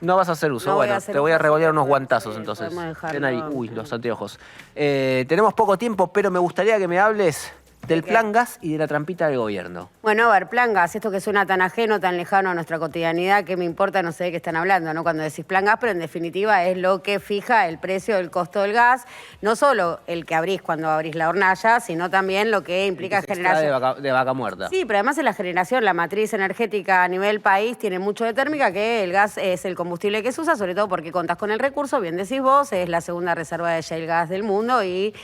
No vas a hacer uso. No bueno, te voy a revolear unos guantazos entonces. Podemos dejarlo. Ten ahí. Uy, los anteojos. Tenemos poco tiempo, pero me gustaría que me hables del plan gas y de la trampita del gobierno. Bueno, a ver, plan gas, esto que suena tan ajeno, tan lejano a nuestra cotidianidad, ¿qué me importa? No sé de qué están hablando, ¿no? Cuando decís plan gas, pero en definitiva es lo que fija el precio del costo del gas, no solo el que abrís cuando abrís la hornalla, sino también lo que implica generación de vaca muerta. Sí, pero además en la generación, la matriz energética a nivel país tiene mucho de térmica, que el gas es el combustible que se usa, sobre todo porque contás con el recurso, bien decís vos, es la segunda reserva de shale gas del mundo y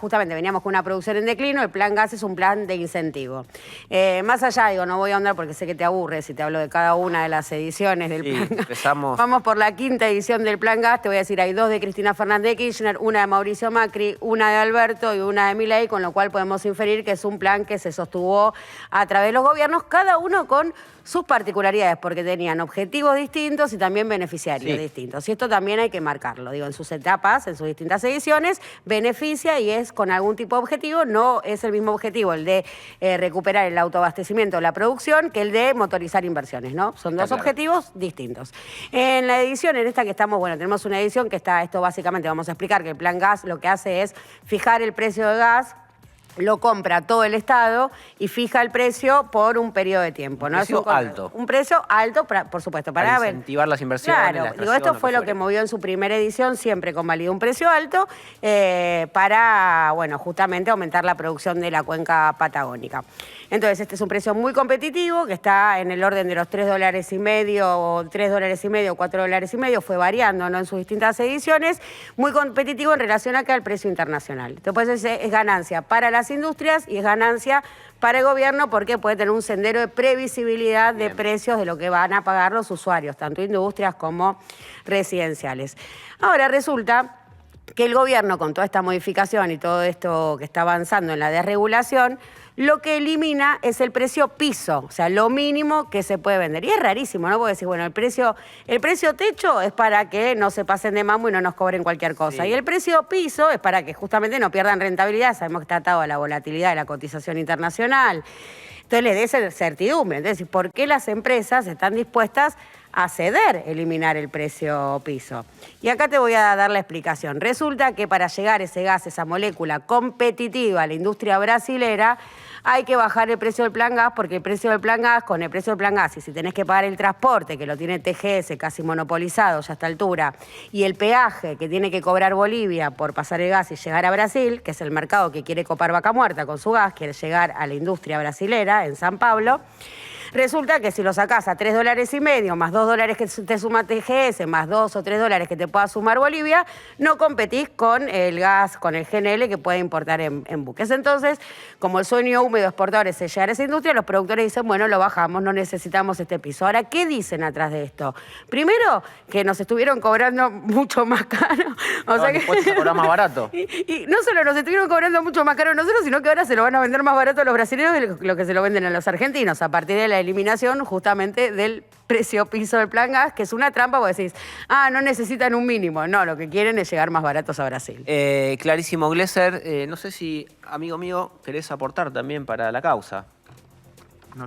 justamente veníamos con una producción producción en declino, el plan gas es un plan de incentivo. Más allá, digo, no voy a ahondar porque sé que te aburre si te hablo de cada una de las ediciones del plan gas. Empezamos. Vamos por la quinta edición del plan gas, te voy a decir, hay 2 de Cristina Fernández de Kirchner, una de Mauricio Macri, una de Alberto y una de Milei, con lo cual podemos inferir que es un plan que se sostuvo a través de los gobiernos, cada uno con sus particularidades, porque tenían objetivos distintos y también beneficiarios distintos. Y esto también hay que marcarlo, digo, en sus etapas, en sus distintas ediciones, beneficia y es con algún tipo de objetivo, no es el mismo objetivo el de recuperar el autoabastecimiento, la producción, que el de motorizar inversiones, ¿no? Son dos objetivos distintos. En la edición, en esta que estamos, bueno, tenemos una edición que está, esto básicamente vamos a explicar que el plan gas lo que hace es fijar el precio de gas, lo compra todo el Estado y fija el precio por un periodo de tiempo, ¿no? Un precio alto. Un precio alto, por supuesto, para incentivar las inversiones. Claro, digo, esto fue lo que movió en su primera edición, siempre convalidó un precio alto, para, bueno, justamente aumentar la producción de la cuenca patagónica. Entonces, este es un precio muy competitivo, que está en el orden de los $3,50 o $3,50 o $4,50, fue variando, ¿no?, en sus distintas ediciones, muy competitivo en relación acá al precio internacional. Entonces, es ganancia para las industrias y es ganancia para el gobierno porque puede tener un sendero de previsibilidad de precios de lo que van a pagar los usuarios, tanto industrias como residenciales. Ahora, resulta que el gobierno, con toda esta modificación y todo esto que está avanzando en la desregulación, lo que elimina es el precio piso, o sea, lo mínimo que se puede vender. Y es rarísimo, ¿no? Porque decir, bueno, el precio techo es para que no se pasen de mambo y no nos cobren cualquier cosa. Sí. Y el precio piso es para que justamente no pierdan rentabilidad. Sabemos que está atado a la volatilidad de la cotización internacional. Entonces le dé certidumbre. Entonces, ¿por qué las empresas están dispuestas a ceder, eliminar el precio piso? Y acá te voy a dar la explicación. Resulta que para llegar ese gas, esa molécula competitiva a la industria brasilera, hay que bajar el precio del plan gas, porque el precio del plan gas, con el precio del plan gas, y si tenés que pagar el transporte, que lo tiene TGS casi monopolizado ya a esta altura, y el peaje que tiene que cobrar Bolivia por pasar el gas y llegar a Brasil, que es el mercado que quiere copar Vaca Muerta con su gas, quiere llegar a la industria brasilera en San Pablo, resulta que si lo sacás a $3,50 más $2 que te suma TGS, más $2 o $3 que te pueda sumar Bolivia, no competís con el gas, con el GNL que puede importar en buques. Entonces, como el sueño húmedo exportador es llegar a esa industria, los productores dicen, bueno, lo bajamos, no necesitamos este piso. Ahora, ¿qué dicen atrás de esto? Primero, que nos estuvieron cobrando mucho más caro. O sea que a cobrar más barato. Y no solo nos estuvieron cobrando mucho más caro a nosotros, sino que ahora se lo van a vender más barato a los brasileños de lo que se lo venden a los argentinos, a partir de la eliminación justamente del precio piso del plan gas, que es una trampa porque decís, no necesitan un mínimo. No, lo que quieren es llegar más baratos a Brasil. Clarísimo, Glesser. No sé si, amigo mío, querés aportar también para la causa.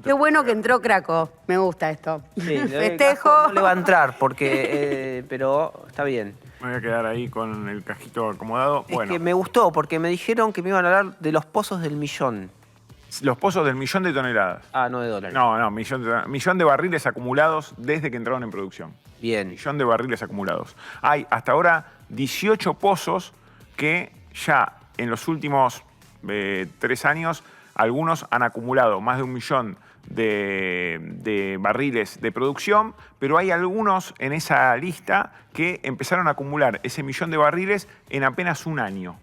Qué bueno que entró Craco. Me gusta esto. Sí, festejo. No le va a entrar, porque, pero está bien. Me voy a quedar ahí con el cajito acomodado. Es que me gustó, porque me dijeron que me iban a hablar de los pozos del millón. Los pozos del 1.000.000 de toneladas. No de dólares. No, millón de barriles acumulados desde que entraron en producción. Bien. 1.000.000 de barriles acumulados. Hay hasta ahora 18 pozos que ya en los últimos 3 años, algunos han acumulado más de 1.000.000 de barriles de producción, pero hay algunos en esa lista que empezaron a acumular ese 1.000.000 de barriles en apenas un año.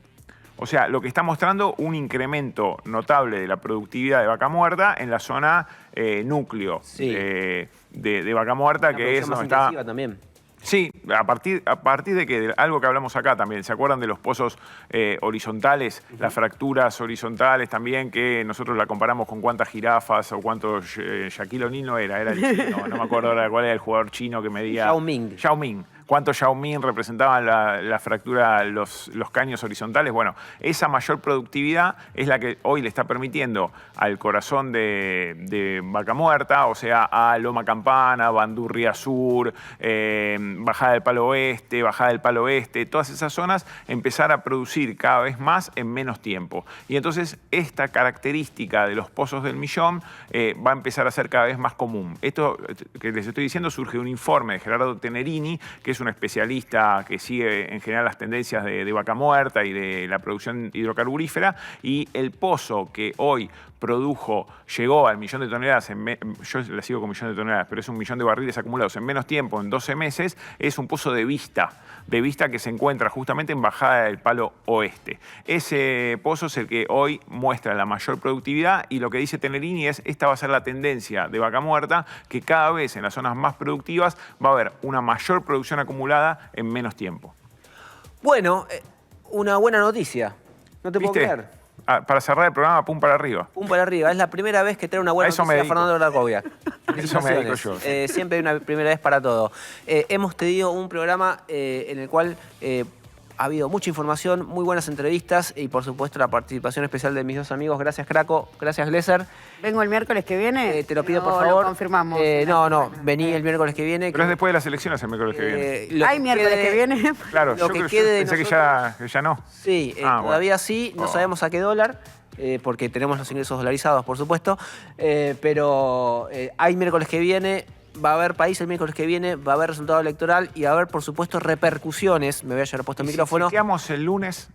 O sea, lo que está mostrando un incremento notable de la productividad de Vaca Muerta en la zona núcleo de Vaca Muerta, que es más donde está... intensiva también. Sí, a partir de que algo que hablamos acá también, ¿se acuerdan de los pozos horizontales, las fracturas horizontales también, que nosotros la comparamos con cuántas jirafas o cuántos Shaquille O'Neal no era el chino, no me acuerdo ahora cuál era el jugador chino que medía... Yao Ming. ¿Cuántos Yao Ming representaban la fractura, los caños horizontales? Bueno, esa mayor productividad es la que hoy le está permitiendo al corazón de Vaca Muerta, o sea, a Loma Campana, Bandurria Sur, Bajada del Palo Oeste, Bajada del Palo Oeste, todas esas zonas, empezar a producir cada vez más en menos tiempo. Y entonces esta característica de los pozos del 1.000.000 va a empezar a ser cada vez más común. Esto que les estoy diciendo surge de un informe de Gerardo Tenerini, que es es un especialista que sigue en general las tendencias de Vaca Muerta y de la producción hidrocarburífera, y el pozo que hoy llegó al 1.000.000 de toneladas, yo la sigo con 1.000.000 de toneladas, pero es 1.000.000 de barriles acumulados en menos tiempo, en 12 meses, es un pozo de Vista que se encuentra justamente en Bajada del Palo Oeste. Ese pozo es el que hoy muestra la mayor productividad, y lo que dice Tenerini es, esta va a ser la tendencia de Vaca Muerta, que cada vez en las zonas más productivas va a haber una mayor producción acumulada en menos tiempo. Bueno, una buena noticia. No te puedo ¿Viste? creer. Para cerrar el programa, pum para arriba. Pum para arriba. Es la primera vez que trae una buena noticia a Fernando Gracovia. Eso me dedico yo. Siempre hay una primera vez para todo. Hemos tenido un programa en el cual ha habido mucha información, muy buenas entrevistas y, por supuesto, la participación especial de mis dos amigos. Gracias, Craco. Gracias, Glesser. ¿Vengo el miércoles que viene? Te lo pido, por No, favor. lo confirmamos. No, vení el miércoles que viene. Pero es después de las elecciones el miércoles que viene. ¿Hay miércoles que viene? Claro, lo yo que creo- quede de pensé que ya no. Sí, Bueno. todavía sí, no sabemos a qué dólar, porque tenemos los ingresos dolarizados, por supuesto, pero hay miércoles que viene, va a haber país el miércoles que viene, va a haber resultado electoral y va a haber, por supuesto, repercusiones. Me voy a llevar puesto el micrófono. Si chequeamos el lunes.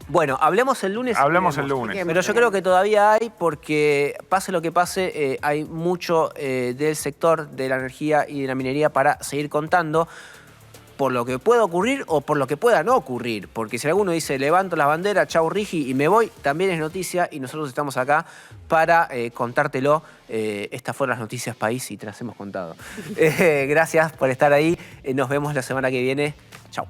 Bueno, hablemos el lunes. Hablemos y vemos. el lunes. Pero yo creo que todavía hay, porque pase lo que pase, hay mucho del sector de la energía y de la minería para seguir contando, por lo que pueda ocurrir o por lo que pueda no ocurrir. Porque si alguno dice, levanto la bandera, chau Rigi y me voy, también es noticia, y nosotros estamos acá para contártelo. Estas fueron las noticias país y te las hemos contado. Gracias por estar ahí. Nos vemos la semana que viene. Chau.